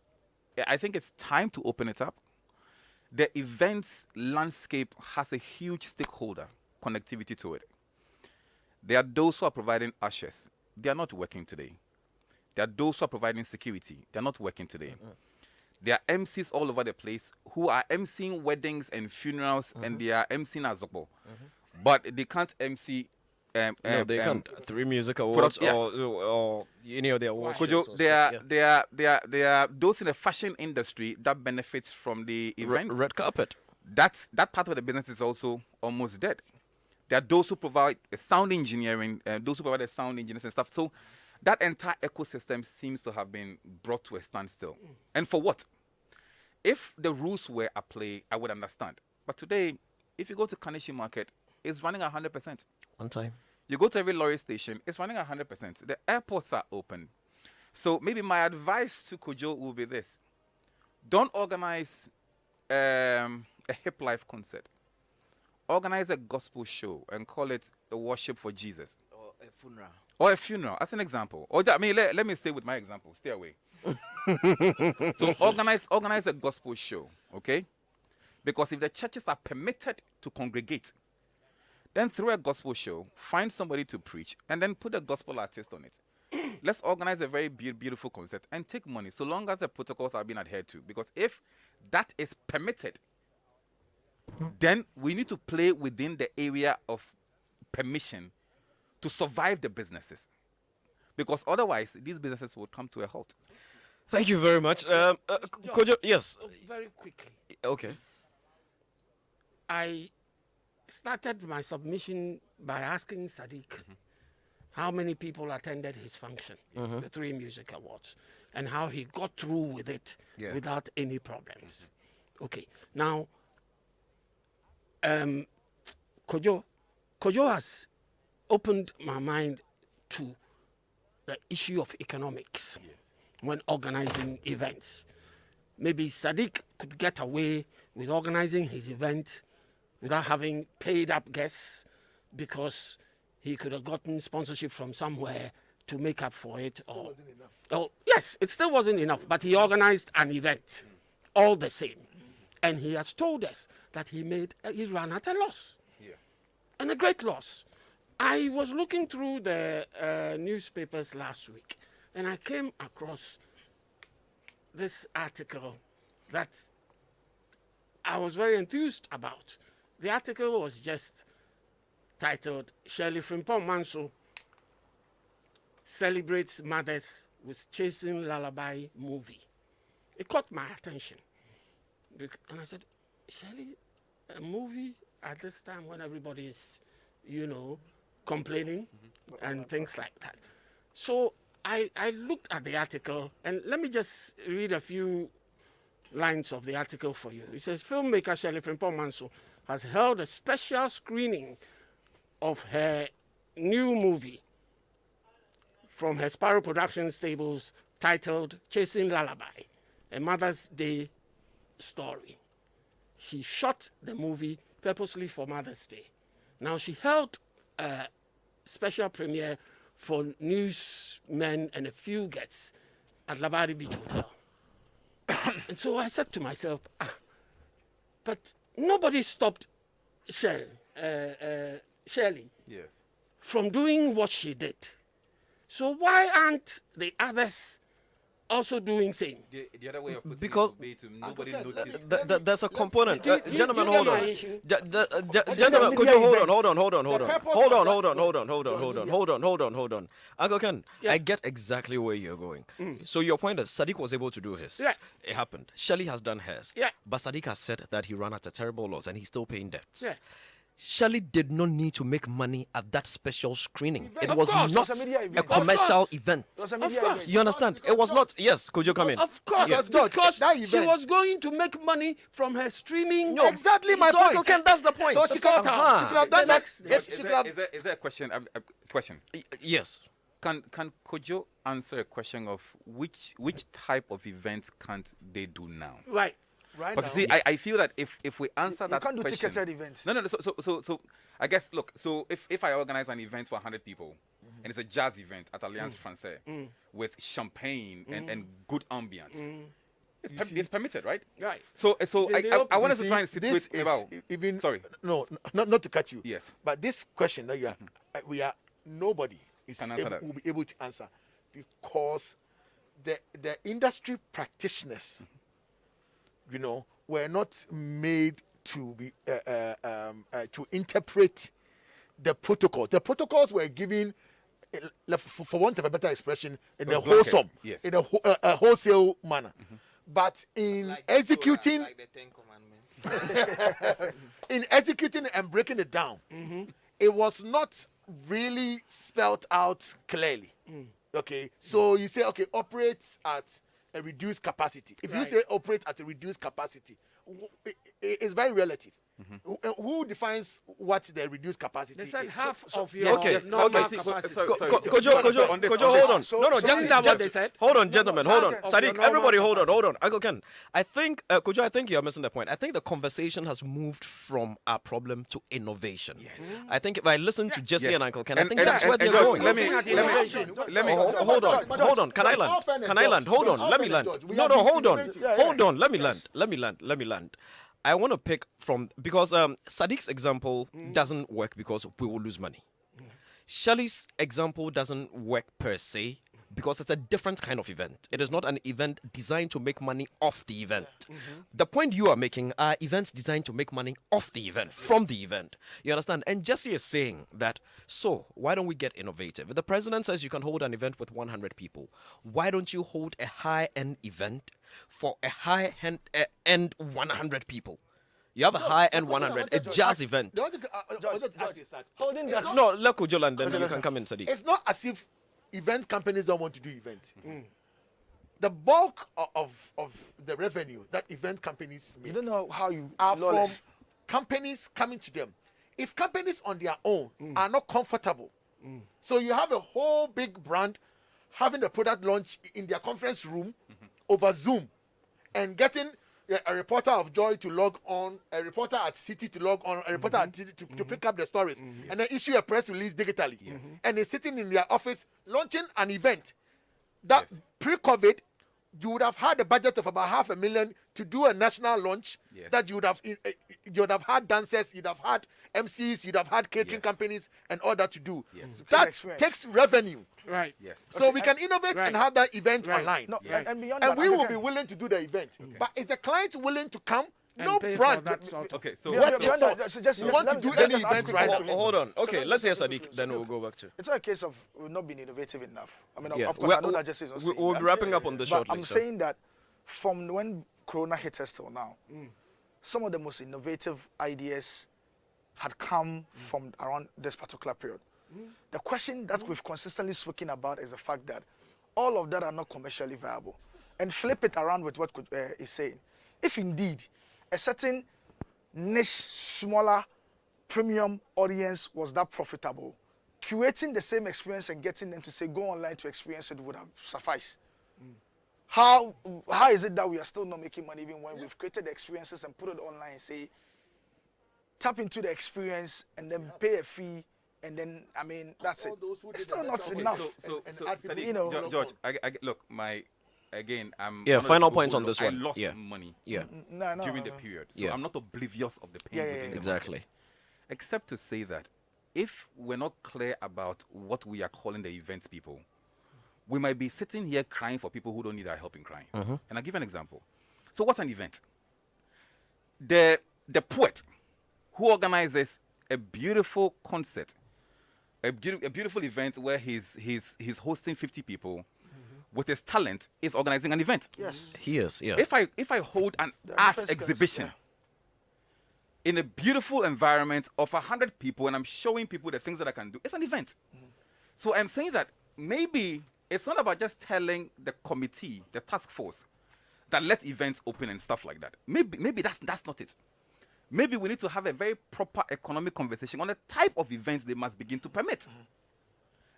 I think it's time to open it up. The events landscape has a huge stakeholder connectivity to it. There are those who are providing ushers. They are not working today. There are those who are providing security. They are not working today. There are MCs all over the place who are MCing weddings and funerals, and they are MCing Azokbo. But they can't MC.
No, they can't. 3 music awards
yes.
or any of the awards.
Kojo, there are those in the fashion industry that benefits from the event.
Red carpet.
That part of the business is also almost dead. There are those who provide sound engineering, those who provide the sound engineers and stuff. So that entire ecosystem seems to have been brought to a standstill. And for what? If the rules were at play, I would understand. But today, if you go to Kanishi Market, it's running 100%.
One time.
You go to every lorry station, it's running 100%. The airports are open. So maybe my advice to Kojo will be this. Don't organize a hip life concert. Organize a gospel show and call it a worship for Jesus.
Or a funeral.
Or a funeral, as an example. Or let me stay with my example. Stay away. So organize a gospel show, okay? Because if the churches are permitted to congregate, then through a gospel show, find somebody to preach, and then put a gospel artist on it. Let's organize a very beautiful concert and take money, so long as the protocols are being adhered to. Because if that is permitted, then we need to play within the area of permission to survive the businesses. Because otherwise, these businesses will come to a halt.
Thank you very much. Kojo, yes.
Very quickly.
Okay.
I started my submission by asking Sadiq how many people attended his function, the 3 Music Awards, and how he got through with it without any problems. Okay, now, Kojo has opened my mind to the issue of economics when organizing events. Maybe Sadiq could get away with organizing his event without having paid up guests because he could have gotten sponsorship from somewhere to make up for it.
Still wasn't enough.
Oh, yes, it still wasn't enough, but he organized an event all the same. And he has told us that he ran at a loss.
Yes.
And a great loss. I was looking through the newspapers last week, and I came across this article that I was very enthused about. The article was just titled, Shirley Frimpong Manso celebrates mothers with Chasing Lullaby movie. It caught my attention. And I said, Shirley, a movie at this time when everybody is, complaining and things like that. So I looked at the article, and let me just read a few lines of the article for you. It says, filmmaker Shirley Frimpong Manso has held a special screening of her new movie from her Sparrow Productions stables titled Chasing Lullaby, a Mother's Day story. She shot the movie purposely for Mother's Day. Now, she held a special premiere for newsmen and a few guests at Labadi Beach Hotel. And so I said to myself, but nobody stopped Shirley
Yes.
from doing what she did. So why aren't the others also doing same?
The other way of putting
Because-
it would be to nobody noticed.
There's a component.
Do you
Gentlemen,
get
hold
my
on.
issue?
Gentlemen, could you hold on. Uncle Ken, I get exactly where you're going. So your point is Sadiq was able to do his.
Yeah.
It happened. Shirley has done hers.
Yeah.
But Sadiq has said that he ran at a terrible loss and he's still paying debts.
Yeah.
Shirley did not need to make money at that special screening. It
Of
was
course.
not
It was a media
a
event.
commercial
Of course.
event.
It was a
Of
media
course.
event.
You understand? It was not. Yes, could you come in?
Of course,
Yes.
because
That
she
event-
was going to make money from her streaming.
No,
Exactly my
so,
point.
Uncle Ken, that's the point.
So she could have done that.
next
Yes,
day.
she could have.
Is there a question? Question.
Yes.
Can Kojo answer a question of which type of events can't they do now?
Right.
Right
But
now.
you see, I feel that if we answer that
can't do
question,
ticketed events.
No. So I guess look. So if I organize an event for 100 people, and it's a jazz event at Alliance Française with champagne and good ambience, it's permitted, right?
Right.
So
in the
I
open.
wanted
You
to try and
see,
situate
this is
about.
even
Sorry.
No, not to cut you.
Yes.
But this question that you are, nobody is
Can answer that.
will be able to answer because the industry practitioners, were not made to be to interpret the protocol. The protocols were given, for want of a better expression, in a
Those blankets,
wholesome,
yes.
in a wholesale manner. But in executing,
like the Ten Commandments.
in executing and breaking it down, it was not really spelled out clearly. Okay, so you say, okay, operate at a reduced capacity. If you
Right.
say operate at a reduced capacity, it's very relative. Who defines what the reduced capacity
They said
is?
half of
yes,
your
yes,
normal
okay,
capacity.
sorry.
Kojo,
On this-
hold on.
So-
No,
so
just
isn't
that what they said?
Hold on, gentlemen, hold on.
Of your
Sadiq,
normal
everybody, hold on,
capacity.
hold on. Uncle Ken, I think, Kojo, I think you're missing the point. I think the conversation has moved from our problem to innovation. Yes. I think if I listen to Jesse
Yes.
and Uncle Ken, I
And-
think
and-
that's where
and
they're
George,
going.
let me-
Looking at
let me-
innovation.
let me-
Hold on. Can I land? Can I land? Hold on. Let me land. No, hold on. Hold on. Let me land. I want to pick from because Sadiq's example doesn't work because we will lose money. Shirley's example doesn't work per se because it's a different kind of event. It is not an event designed to make money off the event. The point you are making are events designed to make money off the event, from the event. You understand? And Jesse is saying that, so why don't we get innovative? If the president says you can hold an event with 100 people, why don't you hold a high-end event for a high-end 100 people? You have a high-end 100, a jazz event.
Holding that.
No, let Kojo land, then you can come in, Sadiq.
It's not as if event companies don't want to do event. The bulk of the revenue that event companies make
You don't know how you
are from
knowledge.
companies coming to them. If companies on their own are not comfortable, so you have a whole big brand having a product launch in their conference room over Zoom and getting a reporter of Joy to log on, a reporter at City to log on, a reporter at City to pick up the stories, and then issue a press release digitally. And they're sitting in their office launching an event that pre-COVID you would have had a budget of about $500,000 to do a national launch.
Yes.
That you would have had dancers, you'd have had MCs, you'd have had catering
Yes.
companies, and all that to do.
Yes.
That
Experience.
takes revenue.
Right.
Yes.
So we can innovate and have that event online.
No,
Yes.
and beyond
And
that,
we will be
African-
willing to do the event. But is the client willing to come?
And
No
pay for
brand.
that sort of-
Okay, so
Beyond,
What
beyond
is
that,
salt?
so just,
You
just
want
let
to
me-
do
let me
any
just ask
event
you
right
a
now?
question.
Hold on.
So
Okay,
let-
let's hear
so
Sadiq, then we'll go back to.
It's not a case of we're not being innovative enough. I mean,
Yeah,
of course, I know that Jesse is not saying
we'll
that.
be wrapping up on this
But
shortly.
I'm
so.
saying that from when Corona hit us till now, some of the most innovative ideas had come from around this particular period. The question that we've consistently spoken about is the fact that all of that are not commercially viable. And flip it around with what is saying. If indeed a certain niche, smaller, premium audience was that profitable, curating the same experience and getting them to say go online to experience it would have sufficed. How is it that we are still not making money even when we've created the experiences and put it online and say tap into the experience and then pay a fee and then I mean that's it.
all those who
It's
did
still
the
not
better
enough.
and add people
Sadiq,
you know,
George, look, again, I'm
Yeah,
one of the
final
people
points
who
on this
I
one.
lost
Yeah.
money
Yeah,
no,
during the period, so
Yeah.
I'm not oblivious of the pain
Yeah,
within the market.
exactly.
Except to say that if we're not clear about what we are calling the events people, we might be sitting here crying for people who don't need our help in crying. And I'll give you an example. So what's an event? The poet who organizes a beautiful concert, a beautiful event where he's hosting 50 people with his talent, is organizing an event.
Yes.
He is. Yeah.
If I hold an
The
arts
difference comes,
exhibition in a beautiful environment of 100 people and I'm showing people the things that I can do, it's an event. So I'm saying that maybe it's not about just telling the committee, the task force, that let events open and stuff like that. Maybe that's not it. Maybe we need to have a very proper economic conversation on the type of events they must begin to permit.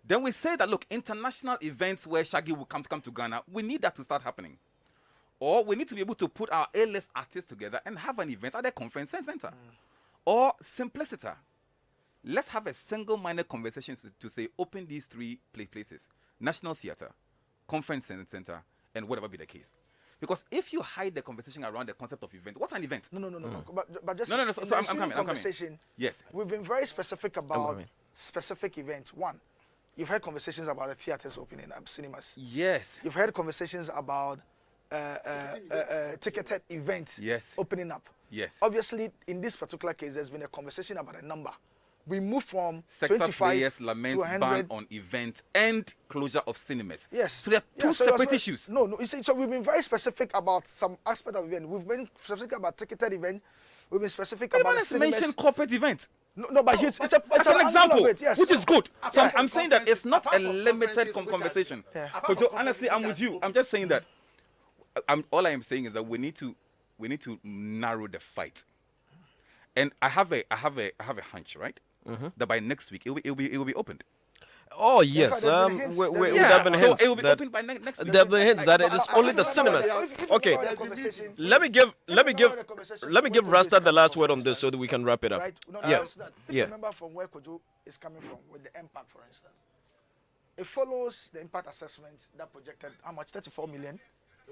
Then we say that, look, international events where Shaggy will come to Ghana, we need that to start happening. Or we need to be able to put our A-list artists together and have an event at the conference center. Or simpliciter. Let's have a single-minded conversation to say, open these three places. National Theatre, Conference Center, and whatever be the case. Because if you hide the conversation around the concept of event, what's an event?
No. But just
No.
in
So
the
I'm
ensuing
coming.
conversation,
Yes.
we've been very specific about
coming.
specific events. One, you've had conversations about the theaters opening up, cinemas.
Yes.
You've had conversations about ticketed events
Yes.
opening up.
Yes.
Obviously, in this particular case, there's been a conversation about a number. We moved from
Sector
25
players
to
lament
100.
ban on event and closure of cinemas.
Yes.
So they are two
so
separate
so-
issues.
No. You see, so we've been very specific about some aspect of event. We've been specific about ticketed event. We've been specific
But
about the
let's
cinemas.
mention corporate events.
No, but it's
As
an
an
angle
example,
of it, yes.
which is good. So
Apart
I'm
from
saying that it's not
conferences-
a
apart from
limited
conferences, which are-
conversation.
Yeah.
Apart
But
from
honestly, I'm
conferences,
with you.
which are
I'm just saying that. All I am saying is that we need to narrow the fight. And I have a hunch, right? That by next week it will be opened.
Oh yes.
there's been hints.
There
Yeah,
have been
so
hints
it will be
that
opened by next week.
there have been hints that it is only the cinemas. Okay. Let me give Rasta the last word on this so that we can wrap it up.
Right? No,
Yeah.
If
Yeah.
you remember from where Kojo is coming from with the impact, for instance, it follows the impact assessment that projected how much? 34 million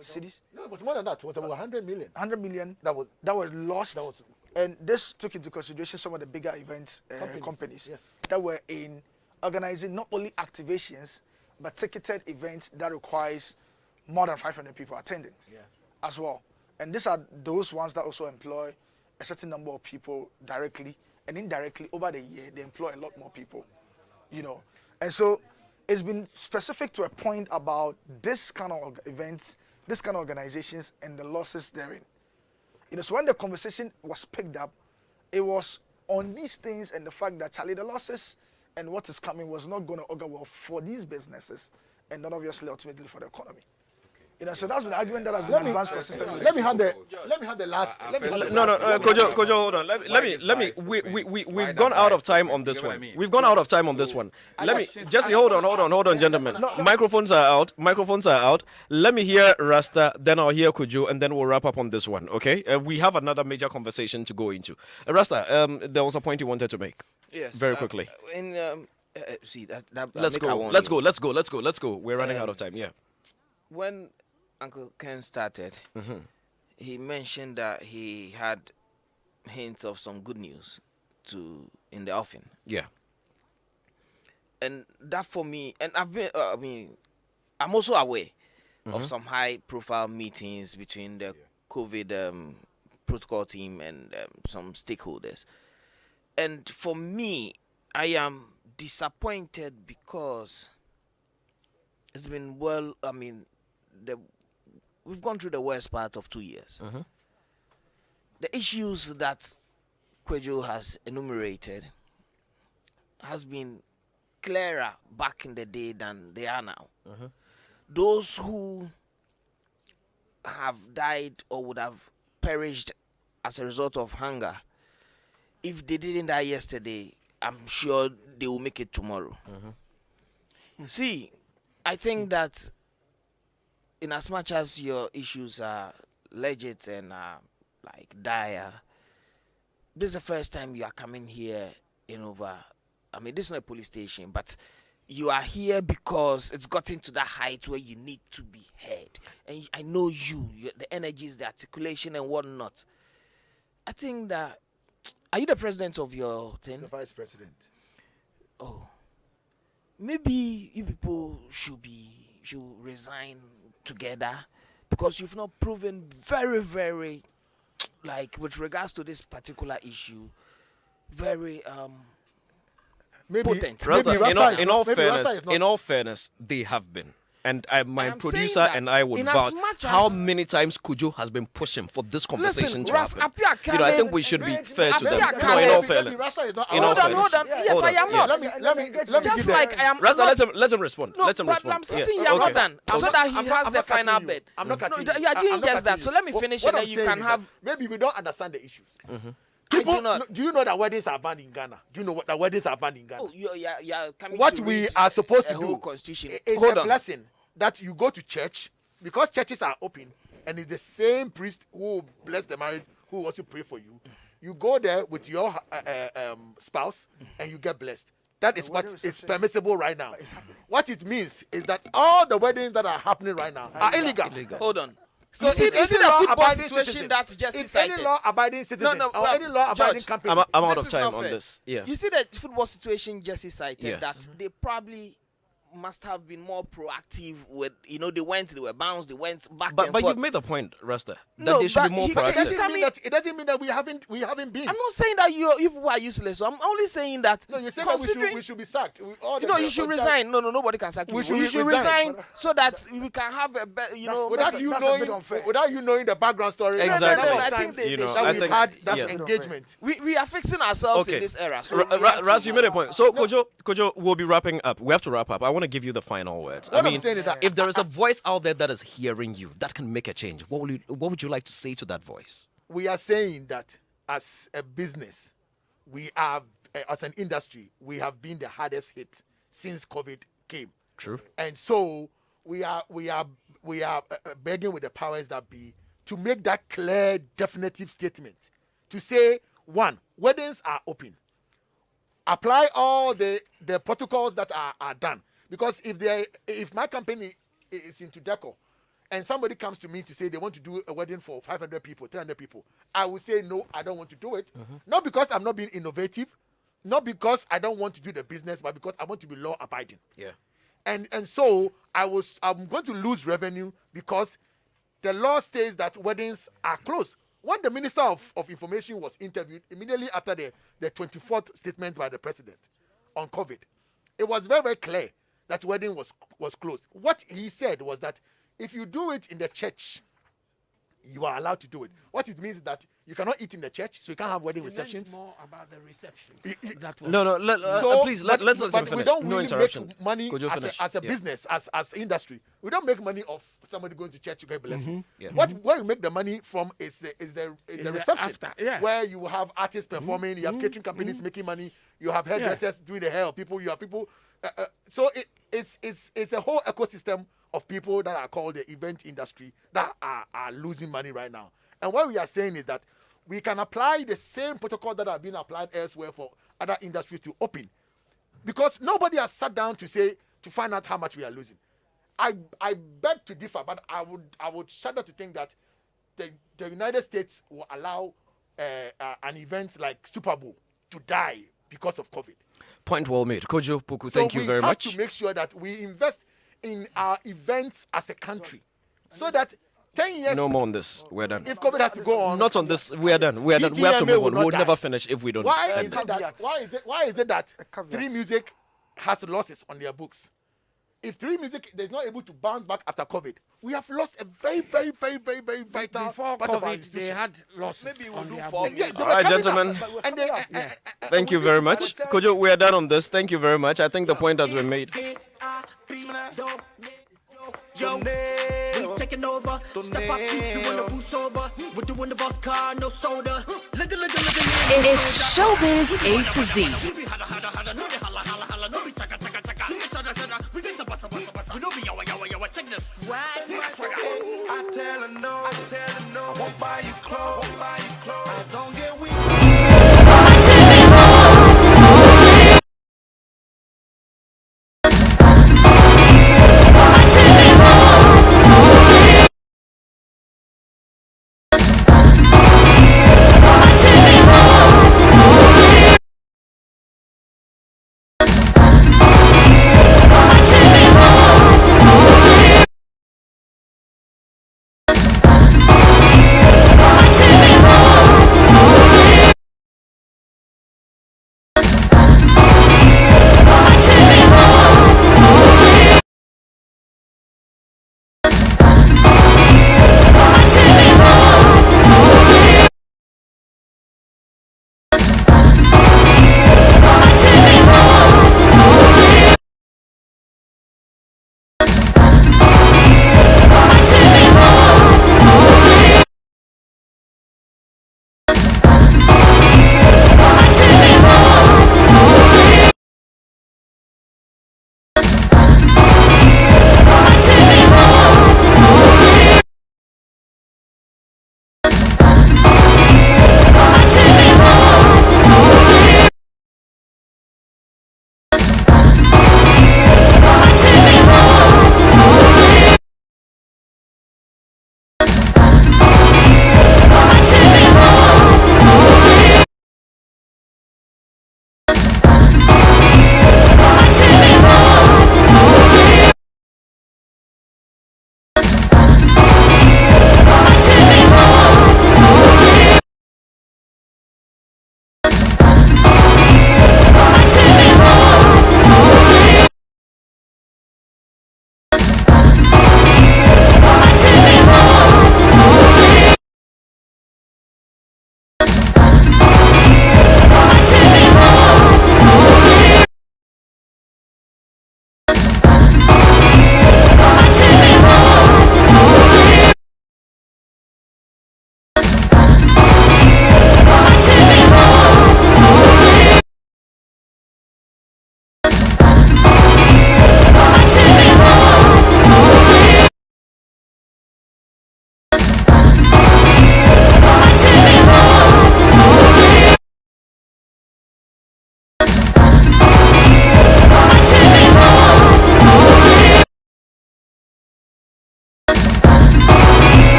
cities,
No, it was more than that. It was about 100 million.
100 million
That was
lost.
That was-
and this took into consideration some of the bigger events companies
yes.
that were in organizing not only activations but ticketed events that requires more than 500 people attending as well. And these are those ones that also employ a certain number of people directly and indirectly. Over the year, they employ a lot more people, you know. And so it's been specific to a point about this kind of events, this kind of organizations, and the losses therein. You know, so when the conversation was picked up, it was on these things and the fact that Charlie, the losses and what is coming was not going to augur well for these businesses and not obviously ultimately for the economy. You know, so that's been the argument that has been advanced consistently.
Let me have the last.
Kojo, hold on. Let me. We've gone out of time on this one. We've gone out of time on this one. Let me, Jesse, hold on, gentlemen. Microphones are out. Let me hear Rasta, then I'll hear Kojo, and then we'll wrap up on this one. Okay? We have another major conversation to go into. Rasta, there was a point you wanted to make.
Yes.
Very quickly.
See that.
Let's
make I
go.
want
Let's
you.
go. We're running out of time. Yeah.
When Uncle Ken started, he mentioned that he had hints of some good news in the offing.
Yeah.
And that for me, and I'm also aware of some high-profile meetings between the COVID protocol team and some stakeholders. And for me, I am disappointed because it's been we've gone through the worst part of 2 years. The issues that Kwejo has enumerated has been clearer back in the day than they are now. Those who have died or would have perished as a result of hunger, if they didn't die yesterday, I'm sure they will make it tomorrow. See, I think that in as much as your issues are legit and like dire, this is the first time you are coming here in over. I mean, this is not a police station, but you are here because it's gotten to that height where you need to be heard. And I know the energies, the articulation, and whatnot. I think that. Are you the president of your thing?
The vice president.
Oh. Maybe you people should resign together because you've not proven very, very, like, with regards to this particular issue, very potent.
In all fairness, they have been. And my producer and I would
in
vouch
as much
how
as-
many times Kujo has been pushing for this conversation to
Ras,
happen.
Apia
You know, I think
Kale-
we should be fair to them.
Apia
No, in
Kale-
all fairness. In all
Hold on, hold
fairness.
on. Yes, I am not.
Let me
Just
give
like I am.
Rasta,
not-
let him respond.
No,
Let him
but
respond.
I'm sitting
Yeah.
here
Okay.
more than so that he has the
I'm not
final
cutting you.
bit.
I'm not cutting you.
You are doing
I'm not
just that.
cutting
So
you.
let me finish
What
and
I'm
then you
saying
can
is
have.
that maybe we don't understand the issues.
I do not.
Do you know that weddings are banned in Ghana? Do you know what the weddings are banned in Ghana?
Oh, you're coming
What
to
we
read
are supposed
a
to
whole
do
constitution.
is
Hold
a
on.
blessing that you go to church because churches are open and it's the same priest who will bless the marriage who will also pray for you. You go there with your spouse and you get blessed. That is what is permissible right now. What it means is that all the weddings that are happening right now are illegal.
Hold on.
So
You see
if
the
any
football
law-abiding
situation
citizen-
that Jesse
if any
cited.
law-abiding citizen
No,
or any law-abiding
George,
company,
I'm out
This
of
is
time
not
on
fair.
this. Yeah.
You see the football situation Jesse cited
Yes.
that they probably must have been more proactive with, they were bounced, they went back
But
and
but
forth.
you've made the point, Rasta, that
No,
they should be
but
more
he-
but it
Yes,
proactive.
doesn't mean that we haven't been.
I'm not saying that you people are useless. I'm only saying that.
No, you say that
considering-
we should be sacked.
you should resign. No, nobody can sack you.
We should
You should
resign.
resign so that we can have a better,
Without you knowing the background story.
Exactly.
No, I
Times
think they
that
I
we've
think-
had that
yeah.
engagement.
we are fixing ourselves
Okay.
in this era. So
Raz, you made a point. So, Kojo, we'll be wrapping up. We have to wrap up. I want to give you the final words.
What I'm saying is that-
if there is a voice out there that is hearing you, that can make a change, what would you like to say to that voice?
We are saying that as a business, we are, as an industry, we have been the hardest hit since COVID came.
True.
And so we are begging with the powers that be to make that clear, definitive statement. To say, one, weddings are open. Apply all the protocols that are done. Because if my company is into decor and somebody comes to me to say they want to do a wedding for 500 people, 300 people, I will say, no, I don't want to do it. Not because I'm not being innovative, not because I don't want to do the business, but because I want to be law abiding.
Yeah.
And so I'm going to lose revenue because the law states that weddings are closed. When the Minister of Information was interviewed immediately after the 24th statement by the President on COVID, it was very, very clear that wedding was closed. What he said was that if you do it in the church, you are allowed to do it. What it means is that you cannot eat in the church, so you can't have wedding receptions.
More about the reception.
That
No, please, let's let him finish.
We don't
No
really
interruption.
make money
Kojo, finish.
as a
Yeah.
business, as industry. We don't make money off somebody going to church to get blessing.
Yeah.
Where you make the money from is the
the
reception,
after, yeah.
where you have artists performing, you have catering companies making money, you have hairdressers doing the hair of people, you have people. So it's a whole ecosystem of people that are called the event industry that are losing money right now. And what we are saying is that we can apply the same protocol that have been applied elsewhere for other industries to open. Because nobody has sat down to find out how much we are losing. I beg to differ, but I would shudder to think that the United States will allow an event like Super Bowl to die because of COVID.
Point well made. Kojo Puku,
So
thank you very much.
we have to make sure that we invest in our events as a country, so that 10 years.
No more on this. We're done.
If COVID has to go on,
Not on this. We're done. We're done. We have to move on.
will not
We'll
die.
never finish if we don't.
Why
end
is
it.
it that? Why is it that
caveat.
Three Music has losses on their books? If Three Music is not able to bounce back after COVID, we have lost a very, very, very, very, very vital
Before
part of our
COVID,
institution.
they had losses.
Maybe we'll
on
do
their
4
books.
years.
They
All
were
right,
coming
gentlemen.
up, and they,
Thank you very much. Kojo, we are done on this. Thank you very much. I think the point has been made.
Yo, we taking over. Step up, you wanna boost over. We're doing the vodka, no soda. Look.
It's Showbiz A to Z.
We know be yawa. Check this.
I tell her no, I won't buy you clothes, I don't get weak.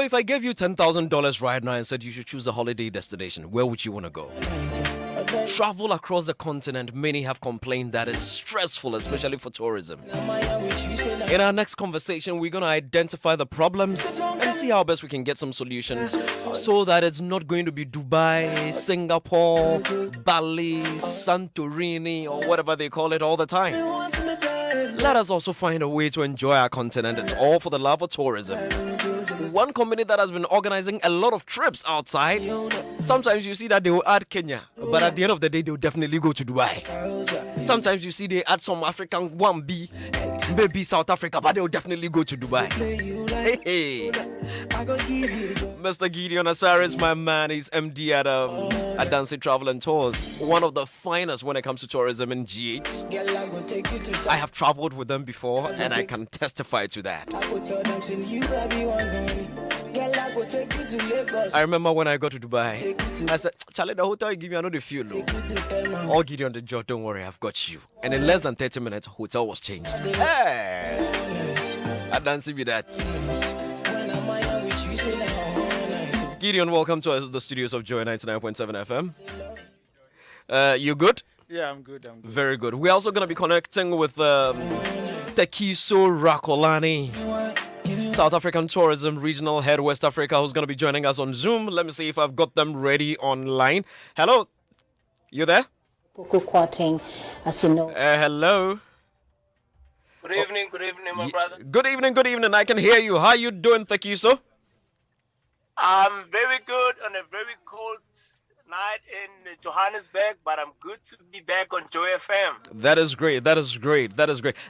So if I gave you $10,000 right now and said you should choose a holiday destination, where would you want to go? Travel across the continent, many have complained that it's stressful, especially for tourism. In our next conversation, we're going to identify the problems and see how best we can get some solutions so that it's not going to be Dubai, Singapore, Bali, Santorini, or whatever they call it all the time. Let us also find a way to enjoy our continent. It's all for the love of tourism. One company that has been organizing a lot of trips outside. Sometimes you see that they will add Kenya, but at the end of the day, they will definitely go to Dubai. Sometimes you see they add some African 1B, maybe South Africa, but they will definitely go to Dubai. Hey. Mr. Gideon Asare is my man. He's MD at Adansi Travel and Tours, one of the finest when it comes to tourism in GH. I have traveled with them before, and I can testify to that. I remember when I got to Dubai, I said, Charlie, the hotel you give me another fuel. All Gideon the job, don't worry, I've got you. And in less than 30 minutes, hotel was changed. Hey! I don't see that. Gideon, welcome to the studios of Joy 99.7 FM. You good?
Yeah, I'm good.
Very good. We're also going to be connecting with Tekiso Rakolani, South African Tourism Regional Head West Africa, who's going to be joining us on Zoom. Let me see if I've got them ready online. Hello? You there?
As you know.
Hello?
Good evening, my brother.
Good evening. I can hear you. How you doing, Tekiso?
I'm very good on a very cold night in Johannesburg, but I'm good to be back on Joy FM.
That is great.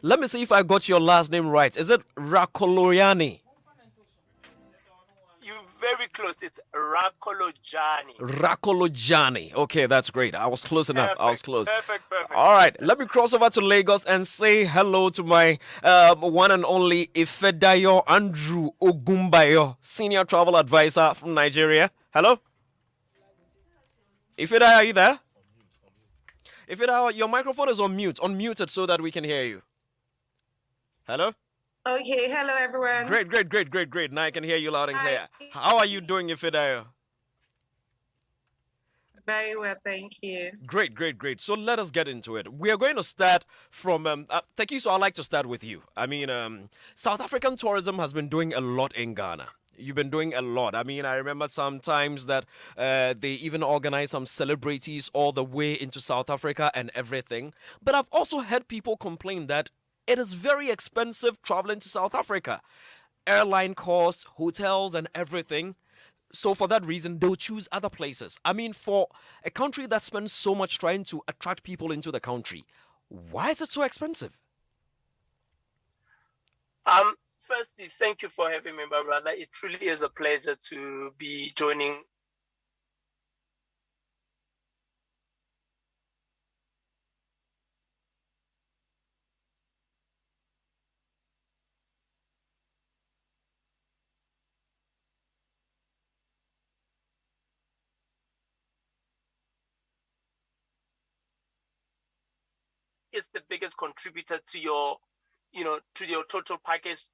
Let me see if I got your last name right. Is it Rakolojani?
You're very close. It's Rakolojani.
Rakolojani. Okay, that's great. I was close enough.
Perfect.
All right, let me cross over to Lagos and say hello to my one and only Ifedayo Andrew Ogumbayo, Senior Travel Advisor from Nigeria. Hello? Ifedayo, are you there? Ifedayo, your microphone is on mute. Unmute it so that we can hear you. Hello?
Okay, hello everyone.
Great. Now I can hear you loud and clear. How are you doing, Ifedayo?
Very well, thank you.
Great. So let us get into it. We are going to start from Tekiso. I'd like to start with you. I mean, South African tourism has been doing a lot in Ghana. You've been doing a lot. I mean, I remember sometimes that they even organize some celebrities all the way into South Africa and everything. But I've also heard people complain that it is very expensive traveling to South Africa. Airline costs, hotels, and everything. So for that reason, they'll choose other places. I mean, for a country that spends so much trying to attract people into the country, why is it so expensive?
Firstly, thank you for having me, my brother. It truly is a pleasure to be joining. Is the biggest contributor to your, to your total package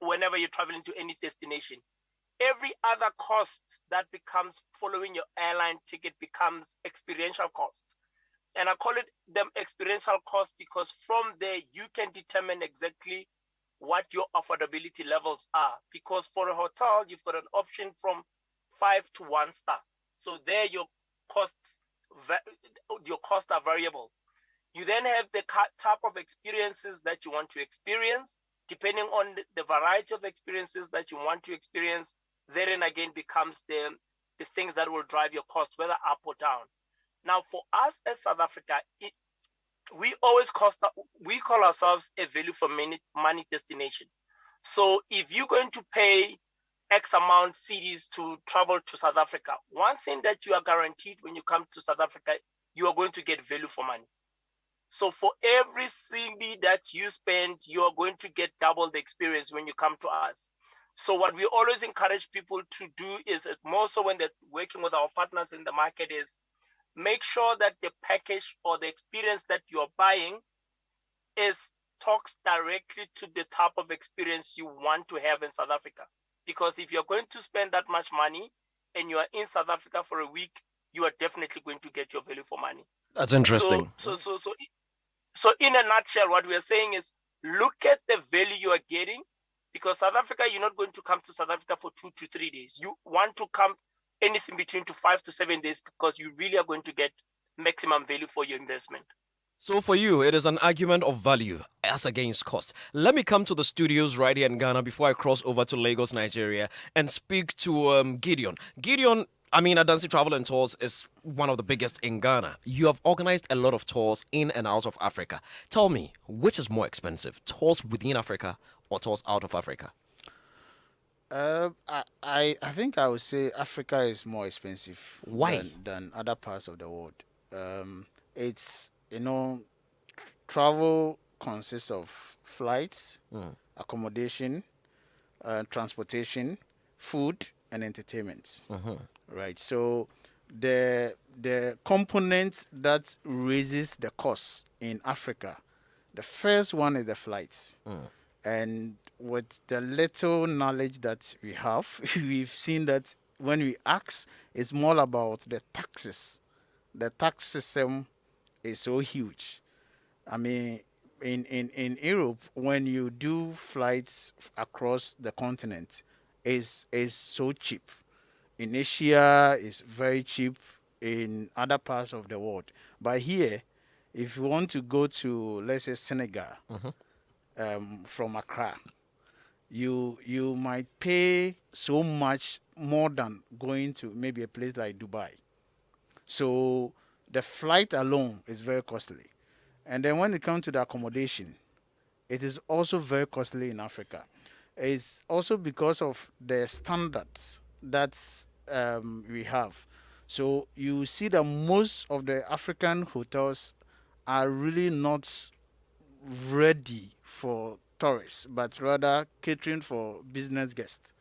whenever you're traveling to any destination. Every other cost that becomes following your airline ticket becomes experiential cost. And I call it them experiential cost because from there you can determine exactly what your affordability levels are. Because for a hotel, you've got an option from 5 to 1 star. So there your costs are variable. You then have the type of experiences that you want to experience. Depending on the variety of experiences that you want to experience, therein again becomes the things that will drive your cost, whether up or down. Now, for us as South Africa, we call ourselves a value for money destination. So if you're going to pay X amount cedis to travel to South Africa, one thing that you are guaranteed when you come to South Africa, you are going to get value for money. So for every CD that you spend, you are going to get double the experience when you come to us. So what we always encourage people to do is, more so when they're working with our partners in the market, is make sure that the package or the experience that you're buying talks directly to the type of experience you want to have in South Africa. Because if you're going to spend that much money and you are in South Africa for a week, you are definitely going to get your value for money.
That's interesting.
So in a nutshell, what we are saying is look at the value you are getting, because South Africa, you're not going to come to South Africa for 2 to 3 days. You want to come anything between 5 to 7 days, because you really are going to get maximum value for your investment.
So for you, it is an argument of value as against cost. Let me come to the studios right here in Ghana before I cross over to Lagos, Nigeria, and speak to Gideon. Gideon, I mean, Adansi Travel and Tours is one of the biggest in Ghana. You have organized a lot of tours in and out of Africa. Tell me, which is more expensive, tours within Africa or tours out of Africa?
I think I would say Africa is more expensive.
Why?
Than other parts of the world. It's, travel consists of flights, accommodation, transportation, food, and entertainment. Right. So the component that raises the cost in Africa, the first one is the flights. And with the little knowledge that we have, we've seen that when we ask, it's more about the taxes. The tax system is so huge. I mean, in Europe, when you do flights across the continent, is so cheap. In Asia, it's very cheap. In other parts of the world, but here, if you want to go to, let's say, Senegal, from Accra, you might pay so much more than going to maybe a place like Dubai. So the flight alone is very costly. And then when it comes to the accommodation, it is also very costly in Africa. It's also because of the standards that we have. So you see that most of the African hotels are really not ready for tourists, but rather catering for business guests.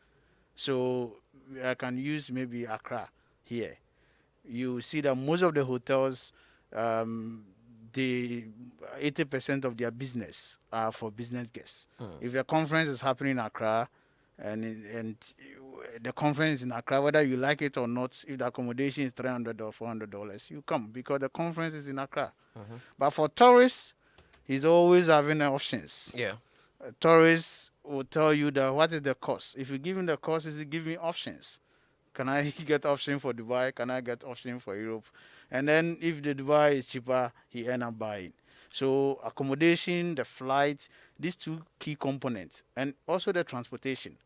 So I can use maybe Accra here. You see that most of the hotels, the 80% of their business are for business guests. If a conference is happening in Accra, and the conference is in Accra, whether you like it or not, if the accommodation is $300 or $400, you come because the conference is in Accra. But for tourists, he's always having options.
Yeah.
Tourists will tell you that what is the cost. If you give him the cost, is he giving options? Can I get option for Dubai? Can I get option for Europe? And then if the Dubai is cheaper, he end up buying. So accommodation, the flight, these two key components, and also the transportation,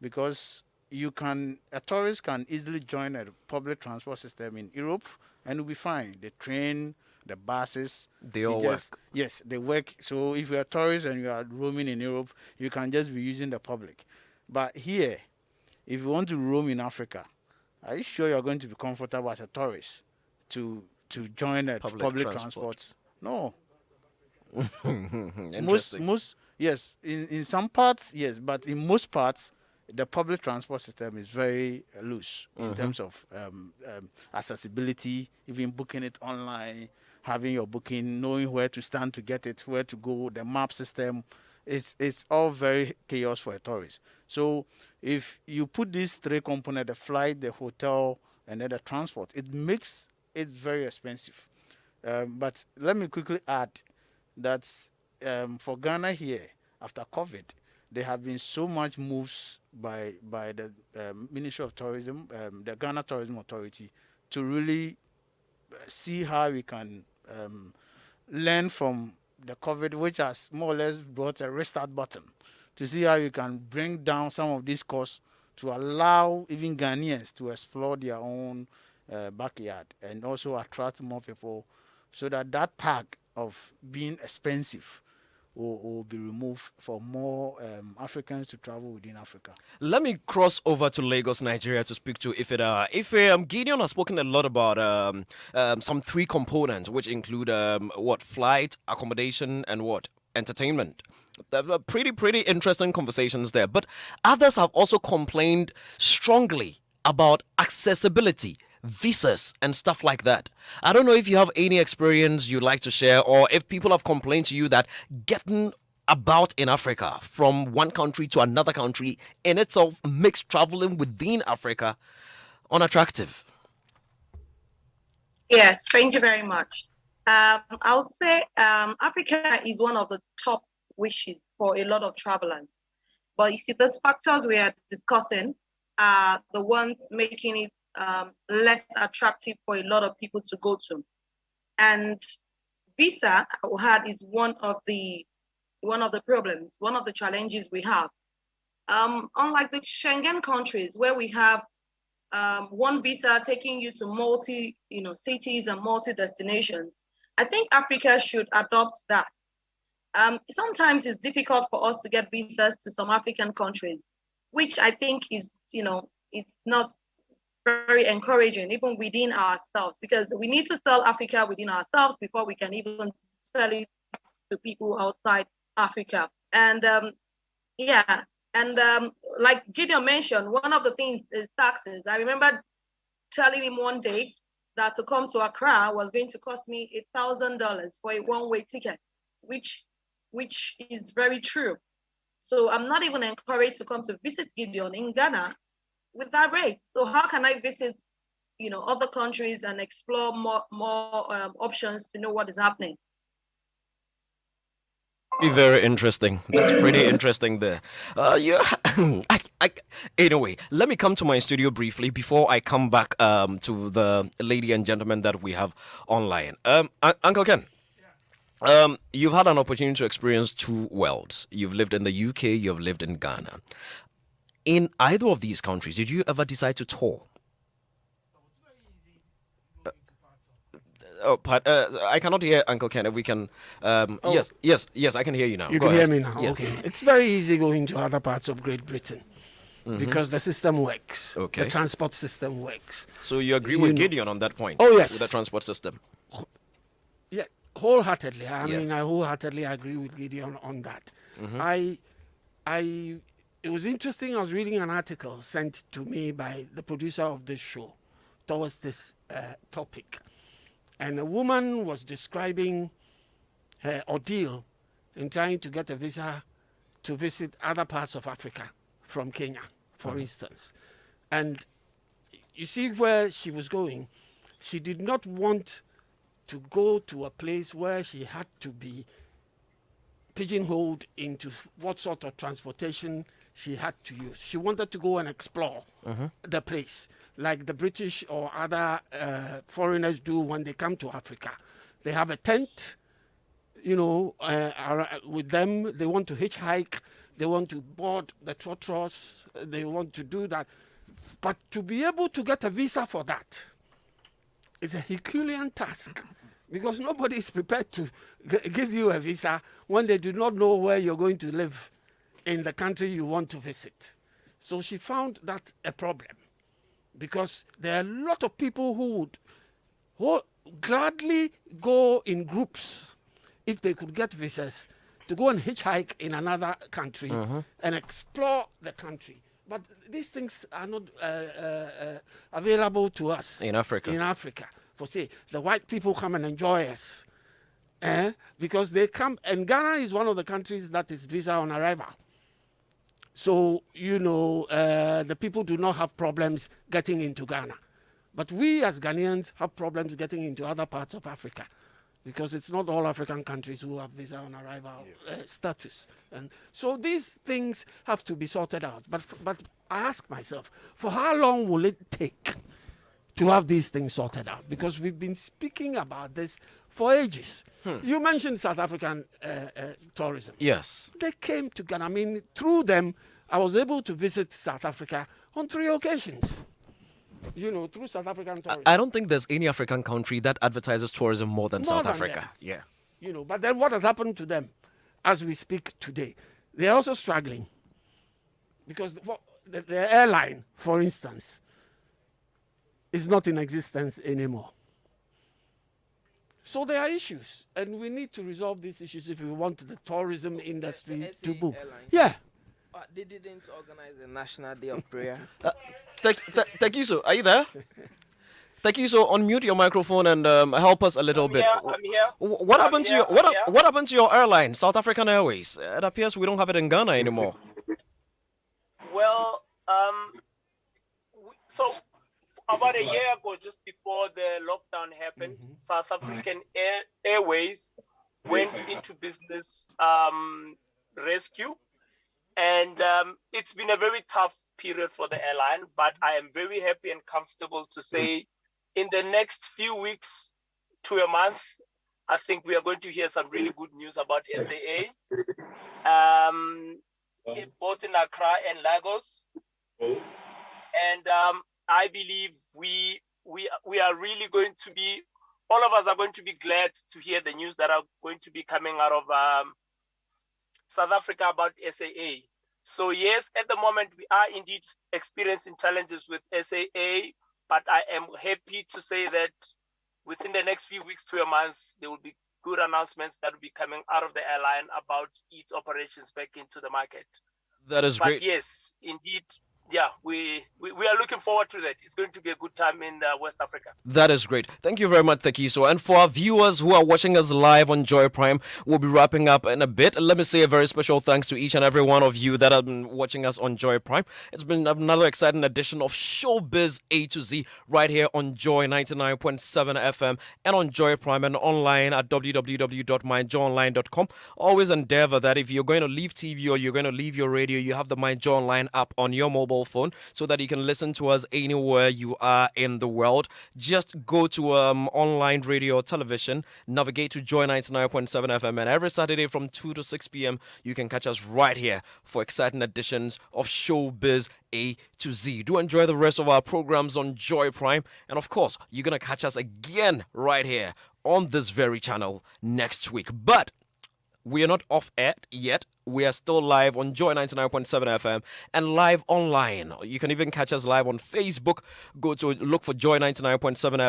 because a tourist can easily join a public transport system in Europe and will be fine. The train, the buses,
they all work.
Yes, they work. So if you're a tourist and you are roaming in Europe, you can just be using the public. But here, if you want to roam in Africa, are you sure you're going to be comfortable as a tourist to join a public transport? No. most yes, in some parts, yes, but in most parts, the public transport system is very loose in terms of accessibility, even booking it online, having your booking, knowing where to stand to get it, where to go, the map system. It's all very chaos for a tourist. So if you put these three components, the flight, the hotel, and then the transport, it makes it very expensive. But let me quickly add that for Ghana here, after COVID, there have been so much moves by the Ministry of Tourism, the Ghana Tourism Authority, to really see how we can learn from the COVID, which has more or less brought a restart button, to see how you can bring down some of these costs to allow even Ghanaians to explore their own backyard and also attract more people, so that tag of being expensive will be removed for more Africans to travel within Africa.
Let me cross over to Lagos, Nigeria to speak to Ifeda. Ife, Gideon has spoken a lot about some three components, which include flight, accommodation, and entertainment. Pretty interesting conversations there. But others have also complained strongly about accessibility, visas, and stuff like that. I don't know if you have any experience you'd like to share, or if people have complained to you that getting about in Africa from one country to another country in itself makes traveling within Africa unattractive?
Yes, thank you very much. I would say Africa is one of the top wishes for a lot of travelers. But you see, those factors we are discussing are the ones making it less attractive for a lot of people to go to. And visa, I had, is one of the problems, one of the challenges we have. Unlike the Schengen countries where we have one visa taking you to multi, cities and multi destinations, I think Africa should adopt that. Sometimes it's difficult for us to get visas to some African countries, which I think is, it's not very encouraging even within ourselves, because we need to sell Africa within ourselves before we can even sell it to people outside Africa. And like Gideon mentioned, one of the things is taxes. I remember telling him one day that to come to Accra was going to cost me $1,000 for a one-way ticket, which is very true. So I'm not even encouraged to come to visit Gideon in Ghana with that rate. So how can I visit, other countries and explore more options to know what is happening?
Very interesting. That's pretty interesting there. Anyway, let me come to my studio briefly before I come back to the lady and gentleman that we have online. Uncle Ken, you've had an opportunity to experience two worlds. You've lived in the UK, you've lived in Ghana. In either of these countries, did you ever decide to tour? I cannot hear Uncle Ken. If we can, yes, I can hear you now.
You
Go
can
ahead.
hear me now.
Yes.
Okay, it's very easy going to other parts of Great Britain because the system works.
Okay.
The transport system works.
So you agree with Gideon on that point?
Oh yes.
With the transport system.
Yeah, wholeheartedly. I
Yeah.
mean, I wholeheartedly agree with Gideon on that. It was interesting. I was reading an article sent to me by the producer of this show towards this topic. And a woman was describing her ordeal in trying to get a visa to visit other parts of Africa from Kenya, for instance. And you see where she was going. She did not want to go to a place where she had to be pigeonholed into what sort of transportation she had to use. She wanted to go and explore the place, like the British or other foreigners do when they come to Africa. They have a tent, with them. They want to hitchhike. They want to board the trotros. They want to do that. But to be able to get a visa for that is a Herculean task, because nobody is prepared to give you a visa when they do not know where you're going to live in the country you want to visit. So she found that a problem, because there are a lot of people who would gladly go in groups if they could get visas to go and hitchhike in another country and explore the country. But these things are not available to us
in Africa.
For say, the white people come and enjoy us. Because they come, and Ghana is one of the countries that is visa on arrival. So, the people do not have problems getting into Ghana. But we as Ghanaians have problems getting into other parts of Africa, because it's not all African countries who have visa on arrival status. And so these things have to be sorted out. But I ask myself, for how long will it take to have these things sorted out? Because we've been speaking about this for ages. You mentioned South African tourism.
Yes.
They came to Ghana. I mean, through them, I was able to visit South Africa on 3 occasions. Through South African tourism.
I don't think there's any African country that advertises tourism more than South Africa.
Them. Yeah. But then what has happened to them as we speak today? They're also struggling. Because the airline, for instance, is not in existence anymore. So there are issues, and we need to resolve these issues if we want the tourism industry to boom. Yeah.
They didn't organize a National Day of Prayer.
Tekiso, are you there? Thank you. So unmute your microphone and help us a little bit.
I'm here.
What
I'm
happened to
here,
your
I'm here.
what happened to your airline, South African Airways? It appears we don't have it in Ghana anymore.
Well, so about a year ago, just before the lockdown happened, South African Airways went into business rescue, and it's been a very tough period for the airline. But I am very happy and comfortable to say, in the next few weeks to a month, I think we are going to hear some really good news about SAA, both in Accra and Lagos. And I believe we are really going to be, all of us are going to be glad to hear the news that are going to be coming out of South Africa about SAA. So yes, at the moment we are indeed experiencing challenges with SAA, but I am happy to say that within the next few weeks to a month, there will be good announcements that will be coming out of the airline about its operations back into the market.
That is great.
But yes, indeed, yeah, we are looking forward to that. It's going to be a good time in West Africa.
That is great. Thank you very much, Tekiso. And for our viewers who are watching us live on Joy Prime, we'll be wrapping up in a bit. Let me say a very special thanks to each and every one of you that have been watching us on Joy Prime. It's been another exciting edition of Showbiz A to Z right here on Joy 99.7 FM and on Joy Prime and online at www.myjoyonline.com. Always endeavor that if you're going to leave TV or you're going to leave your radio, you have the My Joy Online app on your mobile phone so that you can listen to us anywhere you are in the world. Just go to online radio or television, navigate to Joy 99.7 FM, and every Saturday from 2 to 6 p.m. you can catch us right here for exciting editions of Showbiz A to Z. Do enjoy the rest of our programs on Joy Prime, and of course, you're going to catch us again right here on this very channel next week. But we are not off air yet. We are still live on Joy 99.7 FM and live online. You can even catch us live on Facebook. Go to look for Joy 99.7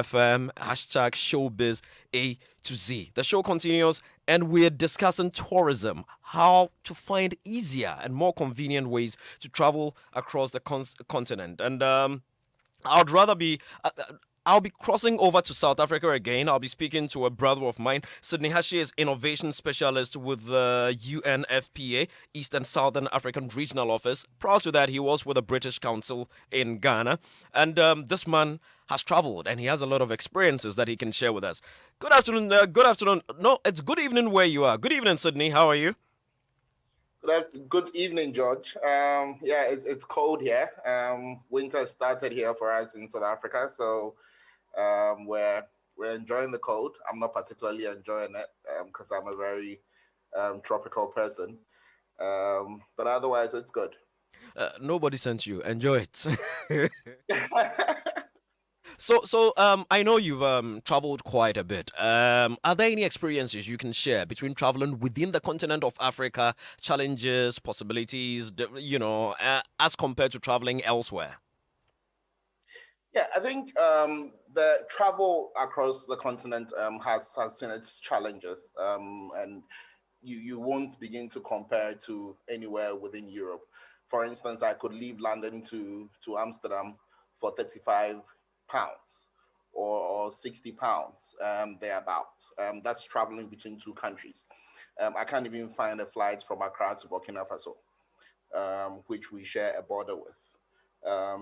FM, hashtag Showbiz A to Z. The show continues and we're discussing tourism, how to find easier and more convenient ways to travel across the continent. And I'd rather be... I'll be crossing over to South Africa again. I'll be speaking to a brother of mine. Sydney Hashi is Innovation Specialist with the UNFPA, East and Southern African Regional Office. Prior to that, he was with the British Council in Ghana. And this man has traveled and he has a lot of experiences that he can share with us. Good afternoon. Good afternoon. No, it's good evening where you are. Good evening, Sydney. How are you?
Good evening, George. Yeah, it's cold here. Winter started here for us in South Africa, so we're enjoying the cold. I'm not particularly enjoying it because I'm a very tropical person, but otherwise it's good.
Nobody sent you. Enjoy it. So I know you've traveled quite a bit. Are there any experiences you can share between traveling within the continent of Africa, challenges, possibilities, as compared to traveling elsewhere?
Yeah, I think the travel across the continent has seen its challenges, and you won't begin to compare to anywhere within Europe. For instance, I could leave London to Amsterdam for £35 or £60 thereabout. That's traveling between two countries. I can't even find a flight from Accra to Burkina Faso, which we share a border with.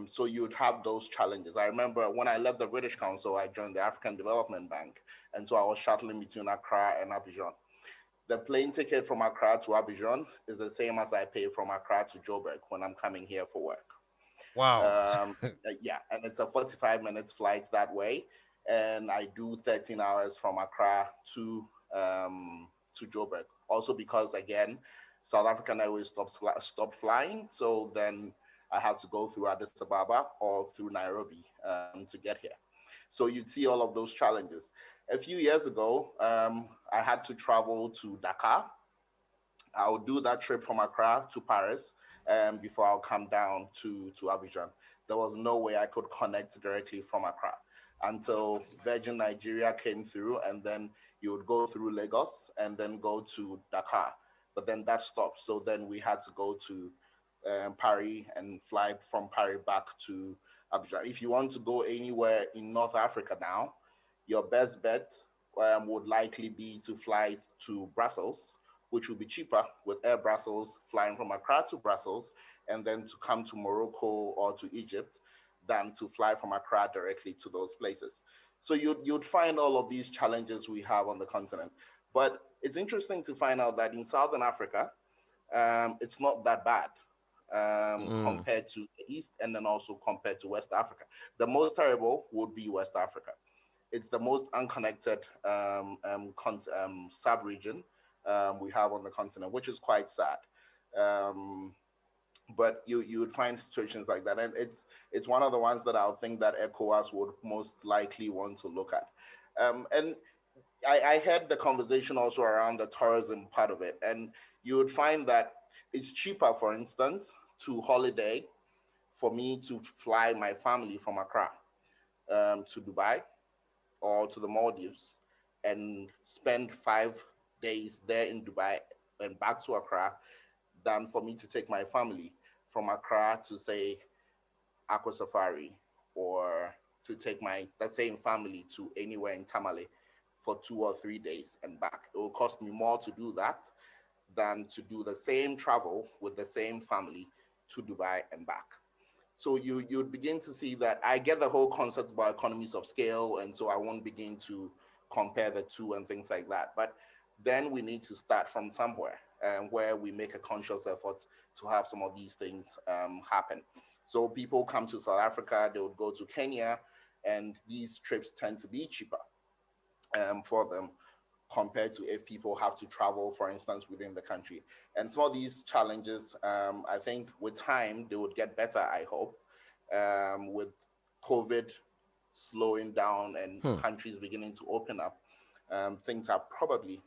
So you'd have those challenges. I remember when I left the British Council, I joined the African Development Bank. And so I was shuttling between Accra and Abidjan. The plane ticket from Accra to Abidjan is the same as I pay from Accra to Joburg when I'm coming here for work.
Wow.
Yeah, and it's a 45 minutes flight that way. And I do 13 hours from Accra to Joburg. Also because, again, South African Airways stopped flying. So then I have to go through Addis Ababa or through Nairobi to get here. So you'd see all of those challenges. A few years ago, I had to travel to Dakar. I'll do that trip from Accra to Paris before I'll come down to Abidjan. There was no way I could connect directly from Accra until Virgin Nigeria came through, and then you would go through Lagos and then go to Dakar. But then that stopped. So then we had to go to Paris and fly from Paris back to
Abidjan. If you want to go anywhere in North Africa now, your best bet would likely be to fly to Brussels, which will be cheaper with Air Brussels flying from Accra to Brussels and then to come to Morocco or to Egypt than to fly from Accra directly to those places. So you'd find all of these challenges we have on the continent. But it's interesting to find out that in Southern Africa, it's not that bad compared to the East and then also compared to West Africa. The most terrible would be West Africa. It's the most unconnected sub-region we have on the continent, which is quite sad. But you would find situations like that. And it's one of the ones that I would think that ECOWAS would most likely want to look at. And I had the conversation also around the tourism part of it. And you would find that it's cheaper, for instance, to holiday for me to fly my family from Accra to Dubai or to the Maldives and spend 5 days there in Dubai and back to Accra than for me to take my family from Accra to, say, Aqua Safari, or to take that same family to anywhere in Tamale for 2 or 3 days and back. It will cost me more to do that than to do the same travel with the same family to Dubai and back. So you'd begin to see that I get the whole concept about economies of scale, and so I won't begin to compare the two and things like that. But then we need to start from somewhere where we make a conscious effort to have some of these things happen. So people come to South Africa, they would go to Kenya, and these trips tend to be cheaper for them compared to if people have to travel, for instance, within the country. And some of these challenges, I think with time, they would get better, I hope, with COVID slowing down and countries beginning to open up. Things are probably,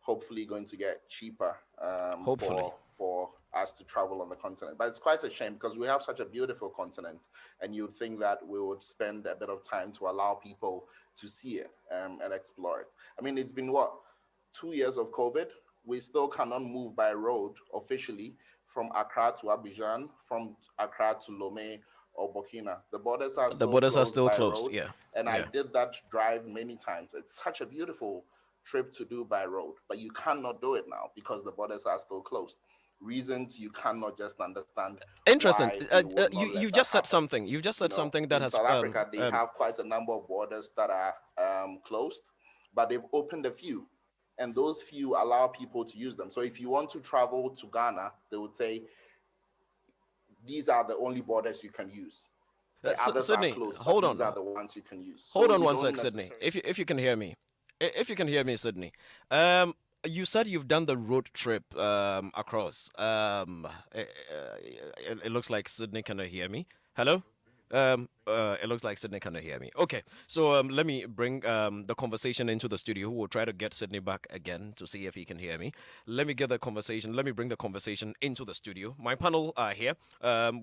hopefully going to get cheaper for us to travel on the continent. But it's quite a shame because we have such a beautiful continent, and you'd think that we would spend a bit of time to allow people to see it and explore it. I mean, it's been 2 years of COVID. We still cannot move by road officially from Accra to Abidjan, from Accra to Lomé or Burkina. The borders are still closed.
Road, yeah.
And I did that drive many times. It's such a beautiful trip to do by road, but you cannot do it now because the borders are still closed. Reasons you cannot just understand.
Interesting. You've just said something. You've just said something that has.
South Africa, they have quite a number of borders that are closed, but they've opened a few, and those few allow people to use them. So if you want to travel to Ghana, they would say these are the only borders you can use.
Sydney, hold on.
These are the ones you can use.
Hold on one sec, Sydney. If you can hear me, Sydney. You said you've done the road trip across. It looks like Sydney cannot hear me. Hello? It looks like Sydney cannot hear me. Okay, so let me bring the conversation into the studio. We'll try to get Sydney back again to see if he can hear me. Let me bring the conversation into the studio. My panel are here.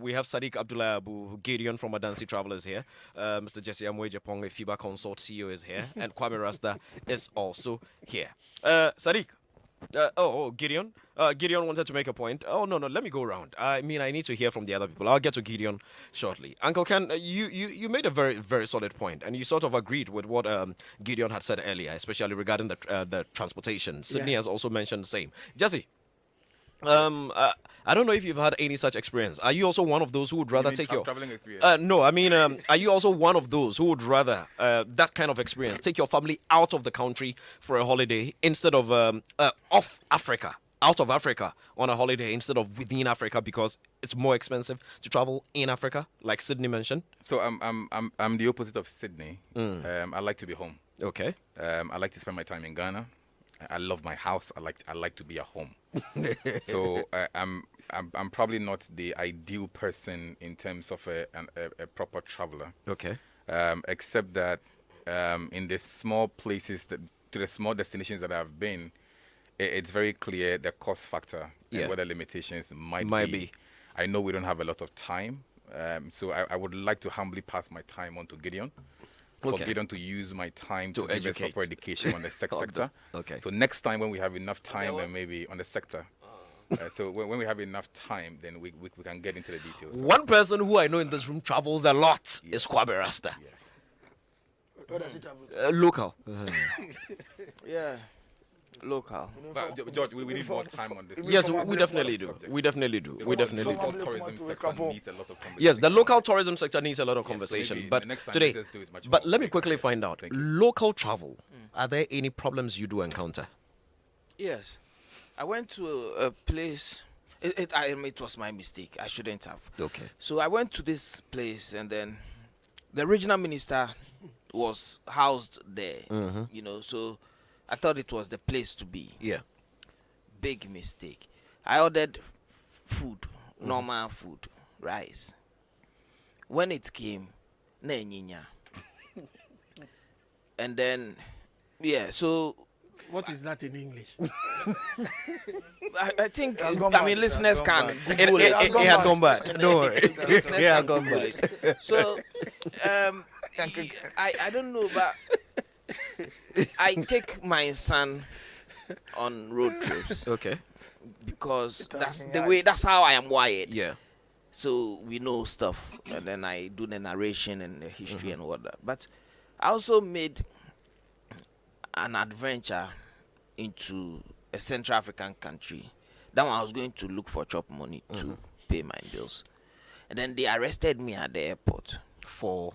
We have Sadiq Abdullah Abu Gideon from Adansi Travelers here. Mr. Jesse Amwe Japong, a FIBA Consort CEO, is here. And Kwame Rasta is also here. Sadiq. Gideon. Gideon wanted to make a point. Oh, no, let me go around. I mean, I need to hear from the other people. I'll get to Gideon shortly. Uncle Ken, you made a very, very solid point, and you sort of agreed with what Gideon had said earlier, especially regarding the transportation. Sydney has also mentioned the same. Jesse, I don't know if you've had any such experience. Are you also one of those who would rather take your
traveling experience?
No, I mean, are you also one of those who would rather that kind of experience, take your family out of the country for a holiday instead of out of Africa on a holiday instead of within Africa because it's more expensive to travel in Africa, like Sydney mentioned?
So I'm the opposite of Sydney. I like to be home.
Okay.
I like to spend my time in Ghana. I love my house. I like to be at home. So I'm probably not the ideal person in terms of a proper traveler.
Okay.
Except that in the small places to the small destinations that I've been, it's very clear the cost factor and what the limitations might be. I know we don't have a lot of time, so I would like to humbly pass my time on to Gideon. For Gideon to use my time to give us proper education on the sex sector.
Okay.
So next time when we have enough time, then maybe on the sector. So when we have enough time, then we can get into the details.
One person who I know in this room travels a lot is Kwabe Rasta.
Where does he travel?
Local.
Yeah. Local.
But George, we need more time on this.
Yes, we definitely do. We definitely do. We definitely do.
The tourism sector needs a lot of conversation.
Yes, the local tourism sector needs a lot of conversation.
So
but
next time
today,
let's do it much
but
more
let me
quick.
quickly find out. Local travel. Are there any problems you do encounter?
Yes. I went to a place. It was my mistake. I shouldn't have.
Okay.
So I went to this place, and then the regional minister was housed there. You know, so I thought it was the place to be.
Yeah.
Big mistake. I ordered food, normal food, rice. When it came, nenyinya. And then, yeah, so.
What is that in English?
I think,
bad.
listeners can
It
Google it.
had gone bad. Don't worry.
Listeners
It had
can
gone
Google
bad.
it. So, I don't know, but I take my son on road trips
Okay.
because that's how I am wired.
Yeah.
So we know stuff, and then I do the narration and the history and whatnot. But I also made an adventure into a Central African country. That one I was going to look for chop money to pay my bills. And then they arrested me at the airport
For.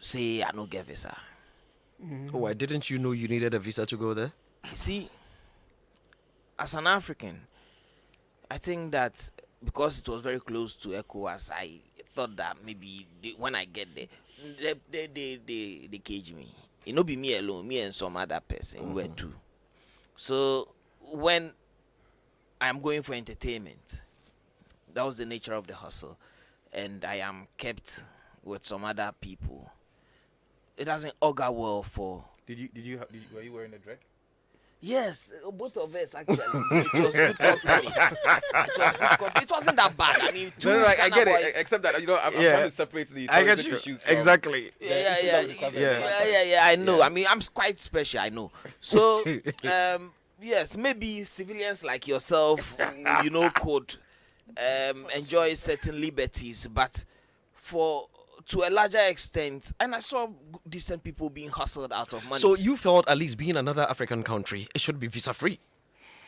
say I don't get visa.
Oh, why didn't you know you needed a visa to go there?
You see, as an African, I think that because it was very close to ECOWAS, I thought that maybe when I get there, they cage me. It not be me alone, me and some other person were too. So when I'm going for entertainment, that was the nature of the hustle, and I am kept with some other people. It doesn't augur well for.
Were you wearing a dread?
Yes, both of us actually. So it was good company. It was good company. It wasn't that bad. I mean, two
I
Ghana
get it.
boys.
Except that I'm trying to separate the
I get
touristic
you.
issues from
Exactly.
Yeah. I know.
Yeah.
I mean, I'm quite special. I know. So, yes, maybe civilians like yourself, could enjoy certain liberties, but to a larger extent, and I saw decent people being hustled out of money.
So you felt at least being another African country, it should be visa free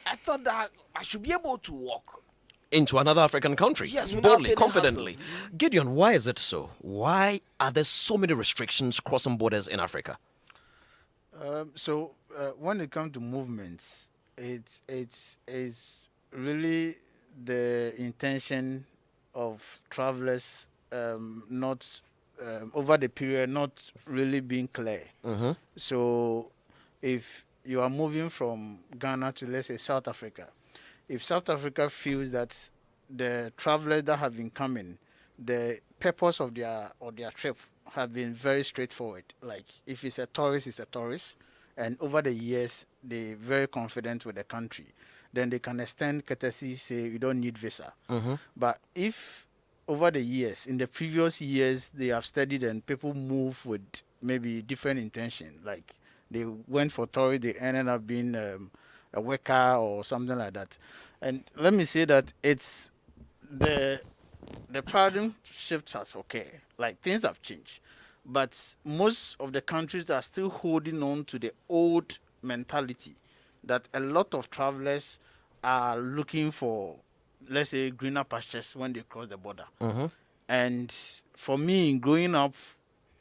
I thought that I should be able to walk.
into another African country.
Yes, without
boldly,
any
confidently. Gideon, why is it so? Why are there so many restrictions crossing borders in Africa?
When it comes to movements, it's really the intention of travelers not over the period not really being clear. So if you are moving from Ghana to, let's say, South Africa, if South Africa feels that the travelers that have been coming, the purpose of their trip have been very straightforward. Like if it's a tourist, it's a tourist, and over the years they're very confident with the country, then they can extend courtesy, say you don't need visa. But if over the years, in the previous years, they have studied and people move with maybe different intention. Like they went for tourist, they ended up being a worker or something like that. And let me say that it's the paradigm shift has occurred. Like things have changed, but most of the countries are still holding on to the old mentality that a lot of travelers are looking for, let's say, greener pastures when they cross the border. And for me, growing up,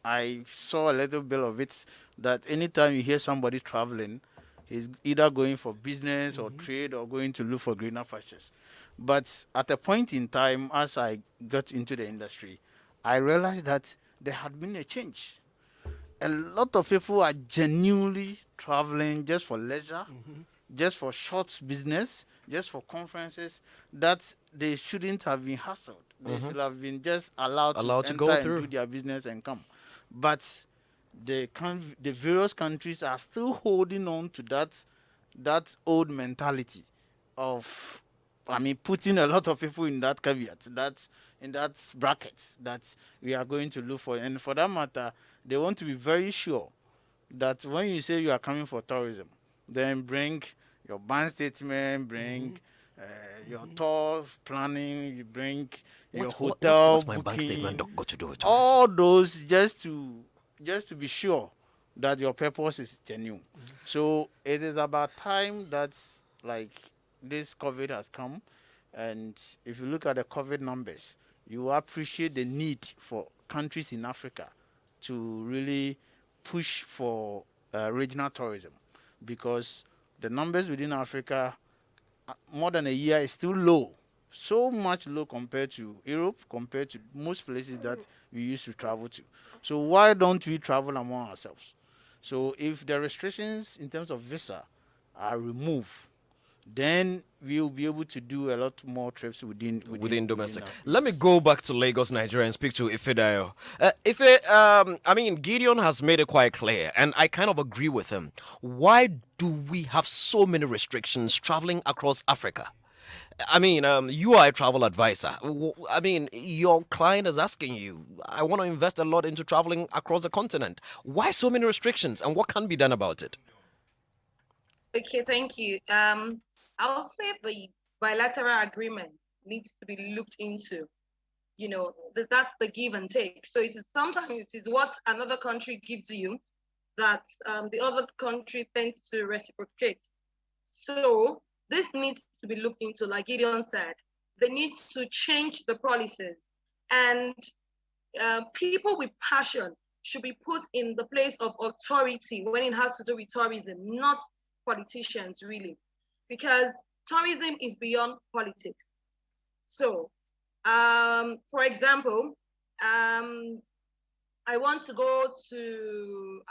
I saw a little bit of it, that anytime you hear somebody traveling, he's either going for business or trade or going to look for greener pastures. But at a point in time, as I got into the industry, I realized that there had been a change. A lot of people are genuinely traveling just for leisure, just for short business, just for conferences, that they shouldn't have been hassled. They should have been just allowed to enter
go
and
through
do their business and come. But the various countries are still holding on to that old mentality of, putting a lot of people in that caveat, in that bracket that we are going to look for. And for that matter, they want to be very sure that when you say you are coming for tourism, then bring your bank statement, bring your tour planning, you bring your
What's
hotel
what's my
booking,
bank statement got to do with tourism?
all those just to be sure that your purpose is genuine. So it is about time that like this COVID has come, and if you look at the COVID numbers, you appreciate the need for countries in Africa to really push for regional tourism, because the numbers within Africa, more than a year, is still low. So much low compared to Europe, compared to most places that we used to travel to. So why don't we travel among ourselves? So if the restrictions in terms of visa are removed, then we'll be able to do a lot more trips within
domestic.
our
Let me go back to Lagos, Nigeria, and speak to Ife Dayo. I mean, Gideon has made it quite clear, and I kind of agree with him. Why do we have so many restrictions traveling across Africa? I mean, you are a travel advisor. I mean, your client is asking you, I want to invest a lot into traveling across the continent. Why so many restrictions, and what can be done about it?
Okay, thank you. I'll say the bilateral agreement needs to be looked into. You know, that's the give and take. So it is sometimes it is what another country gives you that the other country tends to reciprocate. So this needs to be looked into, like Gideon said. They need to change the policies, and people with passion should be put in the place of authority when it has to do with tourism, not politicians, really, because tourism is beyond politics. So, for example, I want to go to,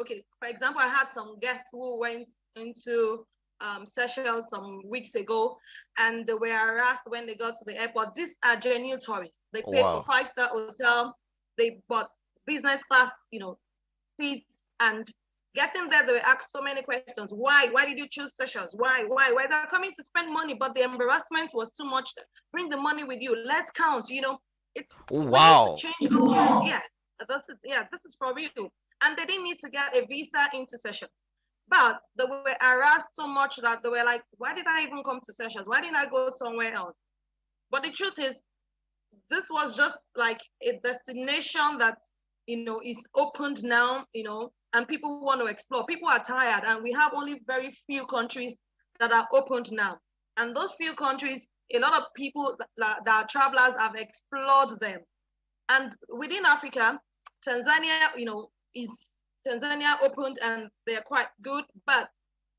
okay, for example, I had some guests who went into Seychelles some weeks ago, and they were harassed when they got to the airport. These are genuine tourists. They paid for 5-star hotel, they bought business class, seats, and getting there, they were asked so many questions. Why? Why did you choose Seychelles? Why? They're coming to spend money, but the embarrassment was too much. Bring the money with you. Let's count. It's
wow.
We need to change. This is for real. And they didn't need to get a visa into Seychelles, but they were harassed so much that they were like, "Why did I even come to Seychelles? Why didn't I go somewhere else?" But the truth is, this was just like a destination that is opened now, and people want to explore. People are tired, and we have only very few countries that are opened now. And those few countries, a lot of people that are travelers have explored them. And within Africa, Tanzania, Tanzania opened and they're quite good, but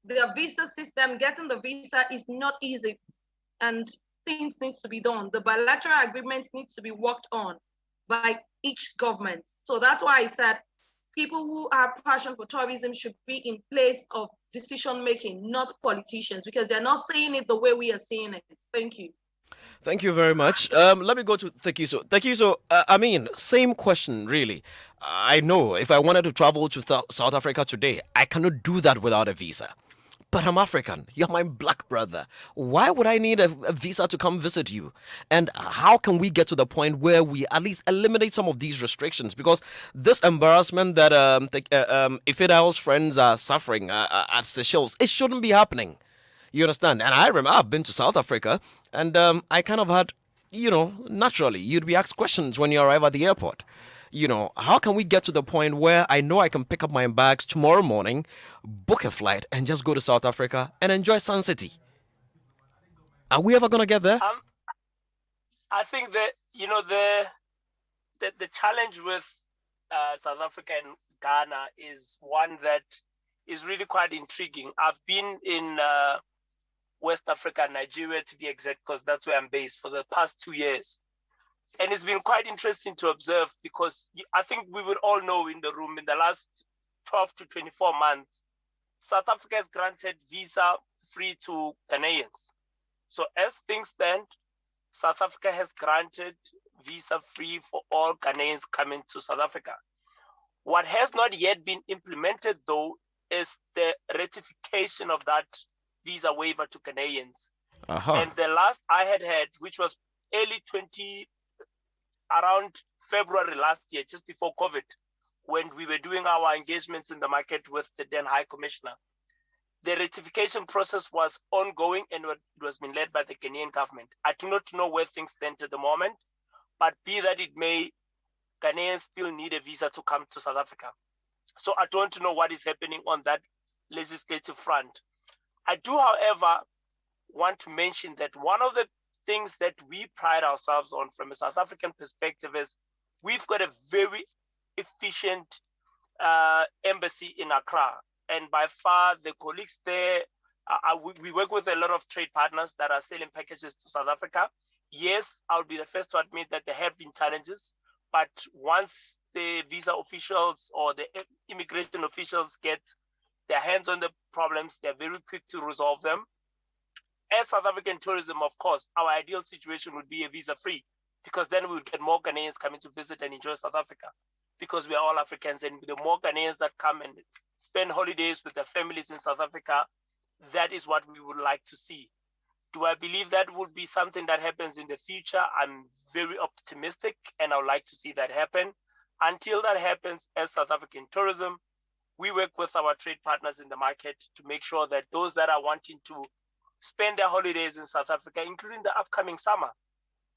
their visa system, getting the visa is not easy, and things needs to be done. The bilateral agreement needs to be worked on by each government. So that's why I said people who have passion for tourism should be in place of decision making, not politicians, because they're not saying it the way we are saying it. Thank you.
Thank you very much. Let me go to Tekiso. Tekiso, I mean, same question, really. I know if I wanted to travel to South Africa today, I cannot do that without a visa. But I'm African. You're my black brother. Why would I need a visa to come visit you? And how can we get to the point where we at least eliminate some of these restrictions? Because this embarrassment that Ifedao's friends are suffering at Seychelles, it shouldn't be happening. You understand? And I remember I've been to South Africa, and I kind of had, naturally, you'd be asked questions when you arrive at the airport. How can we get to the point where I know I can pick up my bags tomorrow morning, book a flight, and just go to South Africa and enjoy Sun City? Are we ever going to get there?
I think that, the challenge with South Africa and Ghana is one that is really quite intriguing. I've been in West Africa, Nigeria to be exact, because that's where I'm based, for the past 2 years. And it's been quite interesting to observe, because I think we would all know in the room, in the last 12 to 24 months, South Africa has granted visa free to Ghanaians. So as things stand, South Africa has granted visa free for all Ghanaians coming to South Africa. What has not yet been implemented, though, is the ratification of that visa waiver to Ghanaians. And the last I had, which was around February last year, just before COVID, when we were doing our engagements in the market with the then High Commissioner, The ratification process was ongoing and it was being led by the Ghanaian government. I do not know where things stand at the moment, but be that it may, Ghanaians still need a visa to come to South Africa. So I don't know what is happening on that legislative front. I do, however, want to mention that one of the things that we pride ourselves on from a South African perspective is we've got a very efficient embassy in Accra. And by far, the colleagues there, we work with a lot of trade partners that are selling packages to South Africa. Yes, I'll be the first to admit that there have been challenges, but once the visa officials or the immigration officials get their hands on the problems, they're very quick to resolve them. As South African tourism, of course, our ideal situation would be a visa-free, because then we would get more Ghanaians coming to visit and enjoy South Africa, because we are all Africans, and the more Ghanaians that come and spend holidays with their families in South Africa, that is what we would like to see. Do I believe that would be something that happens in the future? I'm very optimistic, and I would like to see that happen. Until that happens, as South African tourism, we work with our trade partners in the market to make sure that those that are wanting to spend their holidays in South Africa, including the upcoming summer,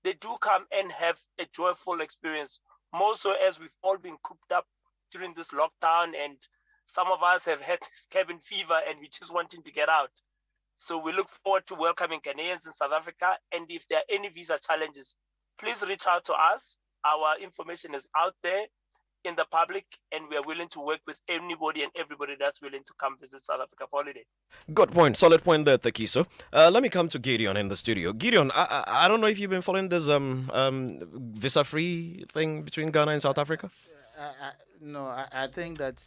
they do come and have a joyful experience. More so as we've all been cooped up during this lockdown, and some of us have had cabin fever and we're just wanting to get out. So we look forward to welcoming Ghanaians in South Africa. And if there are any visa challenges, please reach out to us. Our information is out there in the public, and we are willing to work with anybody and everybody that's willing to come visit South Africa for holiday.
Good point. Solid point there, Takiso. Let me come to Gideon in the studio. Gideon, I don't know if you've been following this visa-free thing between Ghana and South Africa?
No, I think that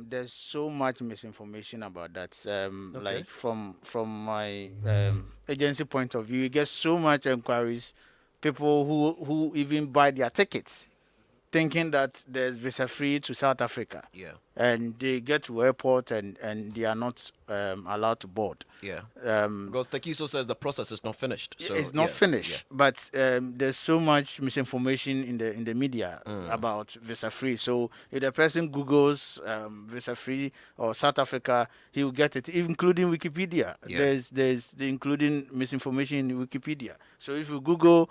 there's so much misinformation about that.
Okay.
Like from my agency point of view, you get so much inquiries, people who even buy their tickets thinking that there's visa-free to South Africa.
Yeah.
And they get to airport and they are not allowed to board.
Yeah. Because Takiso says the process is not finished. So
it's not finished, but there's so much misinformation in the media about visa-free. So if the person Googles visa-free or South Africa, he will get it, including Wikipedia.
Yeah.
There's the including misinformation in Wikipedia. So if you Google,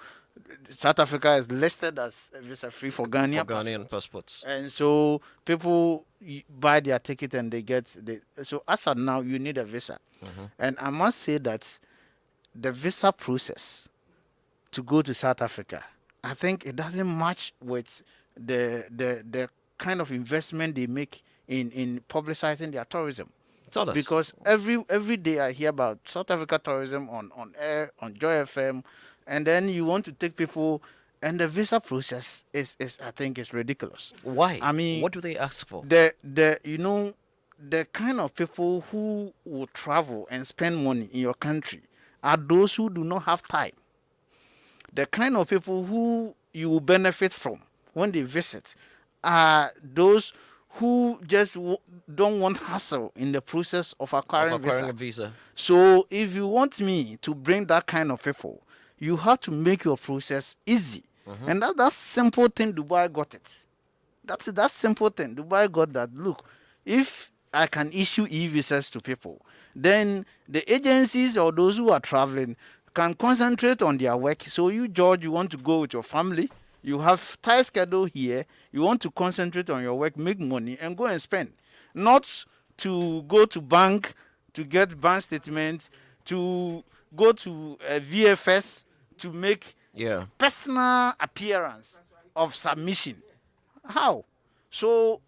South Africa is listed as visa-free for Ghanaian
passports.
And so people buy their ticket and they get so as of now you need a visa. And I must say that the visa process to go to South Africa, I think it doesn't match with the kind of investment they make in publicizing their tourism.
Tell us.
Because every day I hear about South Africa tourism on air, on Joy FM, and then you want to take people, and the visa process is I think is ridiculous.
Why?
I mean,
what do they ask for?
The kind of people who will travel and spend money in your country are those who do not have time. The kind of people who you will benefit from when they visit are those who just don't want hassle in the process of acquiring
a visa.
So if you want me to bring that kind of people, you have to make your process easy. And that simple thing, Dubai got it. That's that simple thing. Dubai got that. Look, if I can issue e-visas to people, then the agencies or those who are traveling can concentrate on their work. So you, George, you want to go with your family, you have tight schedule here, you want to concentrate on your work, make money, and go and spend. Not to go to bank to get bank statements, to go to VFS to make personal appearance of submission. How? So,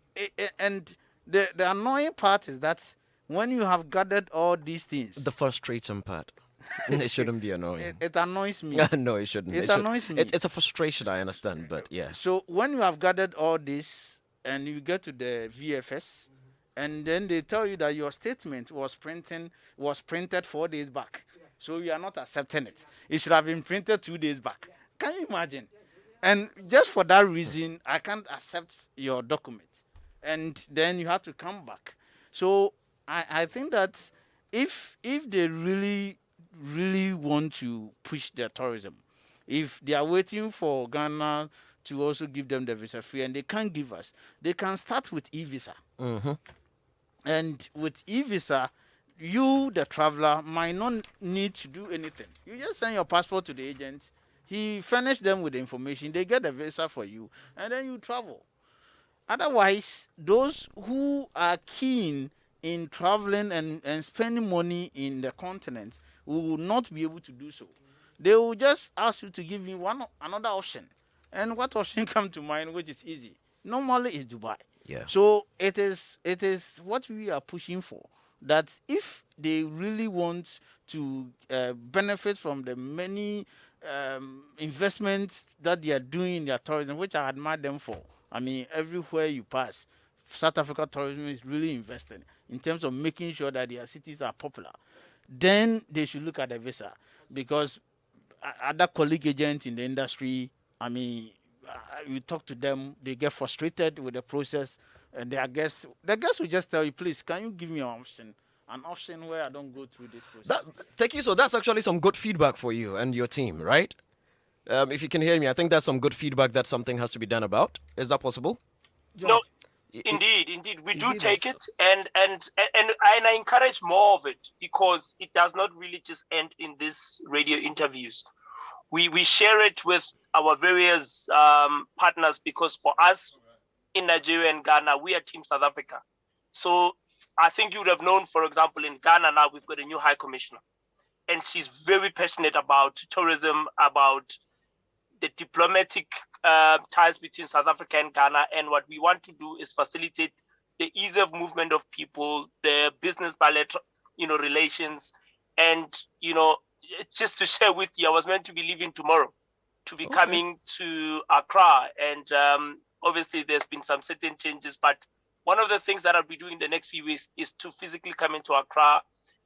and the annoying part is that when you have gathered all these things...
The frustrating part. It shouldn't be annoying.
It annoys me.
No, it shouldn't.
It annoys me.
It's a frustration, I understand, but yeah.
So when you have gathered all this and you get to the VFS, and then they tell you that your statement was printed 4 days back. So you are not accepting it. It should have been printed 2 days back. Can you imagine? And just for that reason, I can't accept your document. And then you have to come back. So I think that if they really want to push their tourism, if they are waiting for Ghana to also give them the visa free and they can't give us, they can start with e-visa. And with e-visa, you, the traveler, might not need to do anything. You just send your passport to the agent. He furnished them with the information. They get a visa for you, and then you travel. Otherwise, those who are keen in traveling and spending money in the continent will not be able to do so. They will just ask you to give me another option. And what option come to mind, which is easy? Normally is Dubai.
Yeah.
So it is what we are pushing for. That if they really want to benefit from the many investments that they are doing in their tourism, which I admire them for. I mean, everywhere you pass, South Africa tourism is really investing in terms of making sure that their cities are popular. Then they should look at the visa, because other colleague agents in the industry, I mean, you talk to them, they get frustrated with the process, and the guests will just tell you, please, can you give me an option where I don't go through this process.
Thank you. So that's actually some good feedback for you and your team, right? If you can hear me, I think that's some good feedback that something has to be done about. Is that possible?
No, indeed, we do take it, and I encourage more of it, because it does not really just end in these radio interviews. We share it with our various partners, because for us in Nigeria and Ghana, we are Team South Africa. So I think you would have known, for example, in Ghana now we've got a new High Commissioner, and she's very passionate about tourism, about the diplomatic ties between South Africa and Ghana. And what we want to do is facilitate the ease of movement of people, the business bilateral, relations. And, just to share with you, I was meant to be leaving tomorrow to be coming to Accra. And obviously there's been some certain changes, but one of the things that I'll be doing the next few weeks is to physically come into Accra,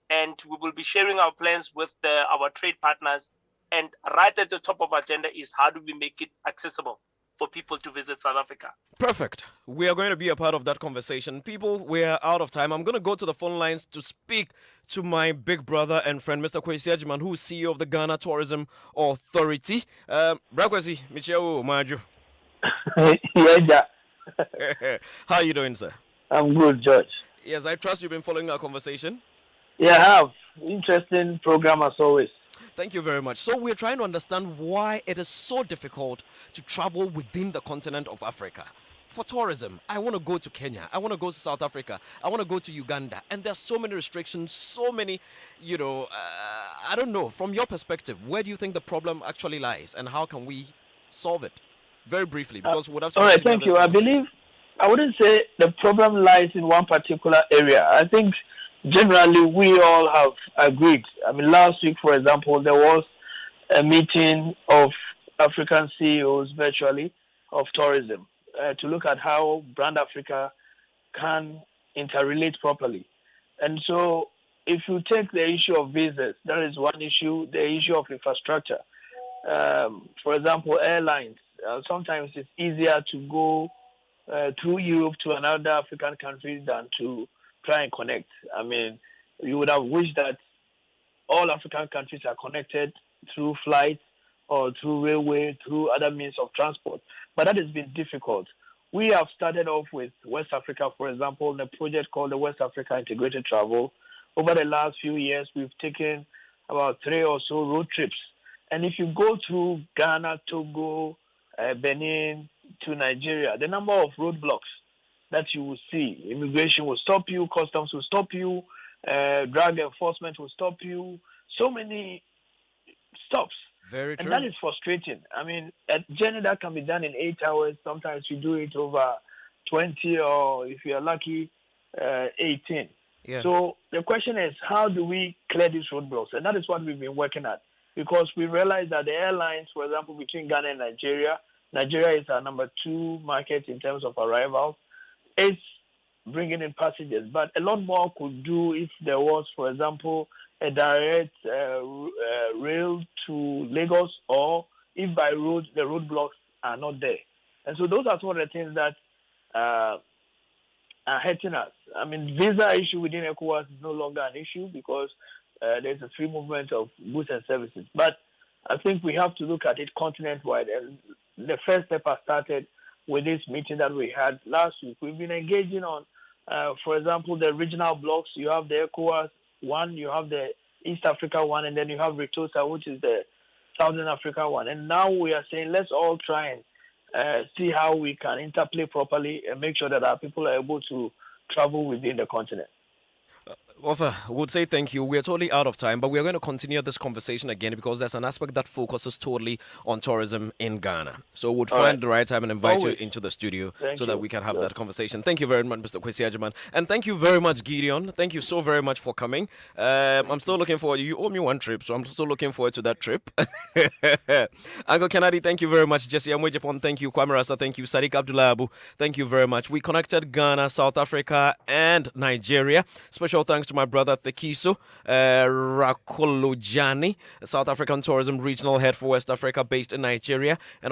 and we will be sharing our plans with our trade partners. And right at the top of our agenda is how do we make it accessible for people to visit South Africa.
Perfect. We are going to be a part of that conversation. People, we are out of time. I'm going to go to the phone lines to speak to my big brother and friend, Mr. Kwesi Ajiman, who is CEO of the Ghana Tourism Authority. Brakwesi, Michio Maju. How are you doing, sir?
I'm good, George.
Yes, I trust you've been following our conversation.
Yeah, I have. Interesting program as always.
Thank you very much. So we're trying to understand why it is so difficult to travel within the continent of Africa. For tourism, I want to go to Kenya, I want to go to South Africa, I want to go to Uganda, and there's so many restrictions, so many, I don't know, from your perspective, where do you think the problem actually lies, and how can we solve it? Very briefly, because we would have to...
All right, thank you. I believe, I wouldn't say the problem lies in one particular area. I think generally we all have agreed. I mean, last week, for example, there was a meeting of African CEOs virtually of tourism to look at how Brand Africa can interrelate properly. And so if you take the issue of visas, that is one issue, the issue of infrastructure. For example, airlines, sometimes it's easier to go through Europe to another African country than to try and connect. I mean, you would have wished that all African countries are connected through flights or through railway, through other means of transport. But that has been difficult. We have started off with West Africa, for example, the project called the West Africa Integrated Travel. Over the last few years, we've taken about 3 or so road trips. And if you go through Ghana, Togo, Benin to Nigeria, the number of roadblocks that you will see, immigration will stop you, customs will stop you, drug enforcement will stop you, so many stops.
Very true.
And that is frustrating. I mean, a journey that can be done in 8 hours, sometimes you do it over 20 or if you're lucky, 18.
Yeah.
So the question is, how do we clear these roadblocks? And that is what we've been working at. Because we realize that the airlines, for example, between Ghana and Nigeria is our number 2 market in terms of arrivals. It's bringing in passengers, but a lot more could do if there was, for example, a direct rail to Lagos, or if by road the roadblocks are not there. And so those are some of the things that are hurting us. I mean, visa issue within ECOWAS is no longer an issue because there's a free movement of goods and services. But I think we have to look at it continent-wide. And the first step has started with this meeting that we had last week. We've been engaging on, for example, the regional blocks. You have the ECOWAS one, you have the East Africa one, and then you have Retosa, which is the Southern Africa one. And now we are saying let's all try and see how we can interplay properly and make sure that our people are able to travel within the continent.
Ofa, would say thank you. We're totally out of time, but we're going to continue this conversation again because there's an aspect that focuses totally on tourism in Ghana. So we'll find the right time and invite you into the studio so that we can have that conversation. Thank you very much, Mr. Kwesi Agyemang. And thank you very much, Gideon. Thank you so very much for coming. I'm still looking forward. You owe me one trip, so I'm still looking forward to that trip. Uncle Kennedy, thank you very much. Jesse Amwejapon, thank you. Kwame Rasa, thank you. Sadiq Abdullah Abu, thank you very much. We connected Ghana, South Africa, and Nigeria. Special thanks to my brother Thekiso Rakolojani, South African Tourism Regional Head for West Africa based in Nigeria. And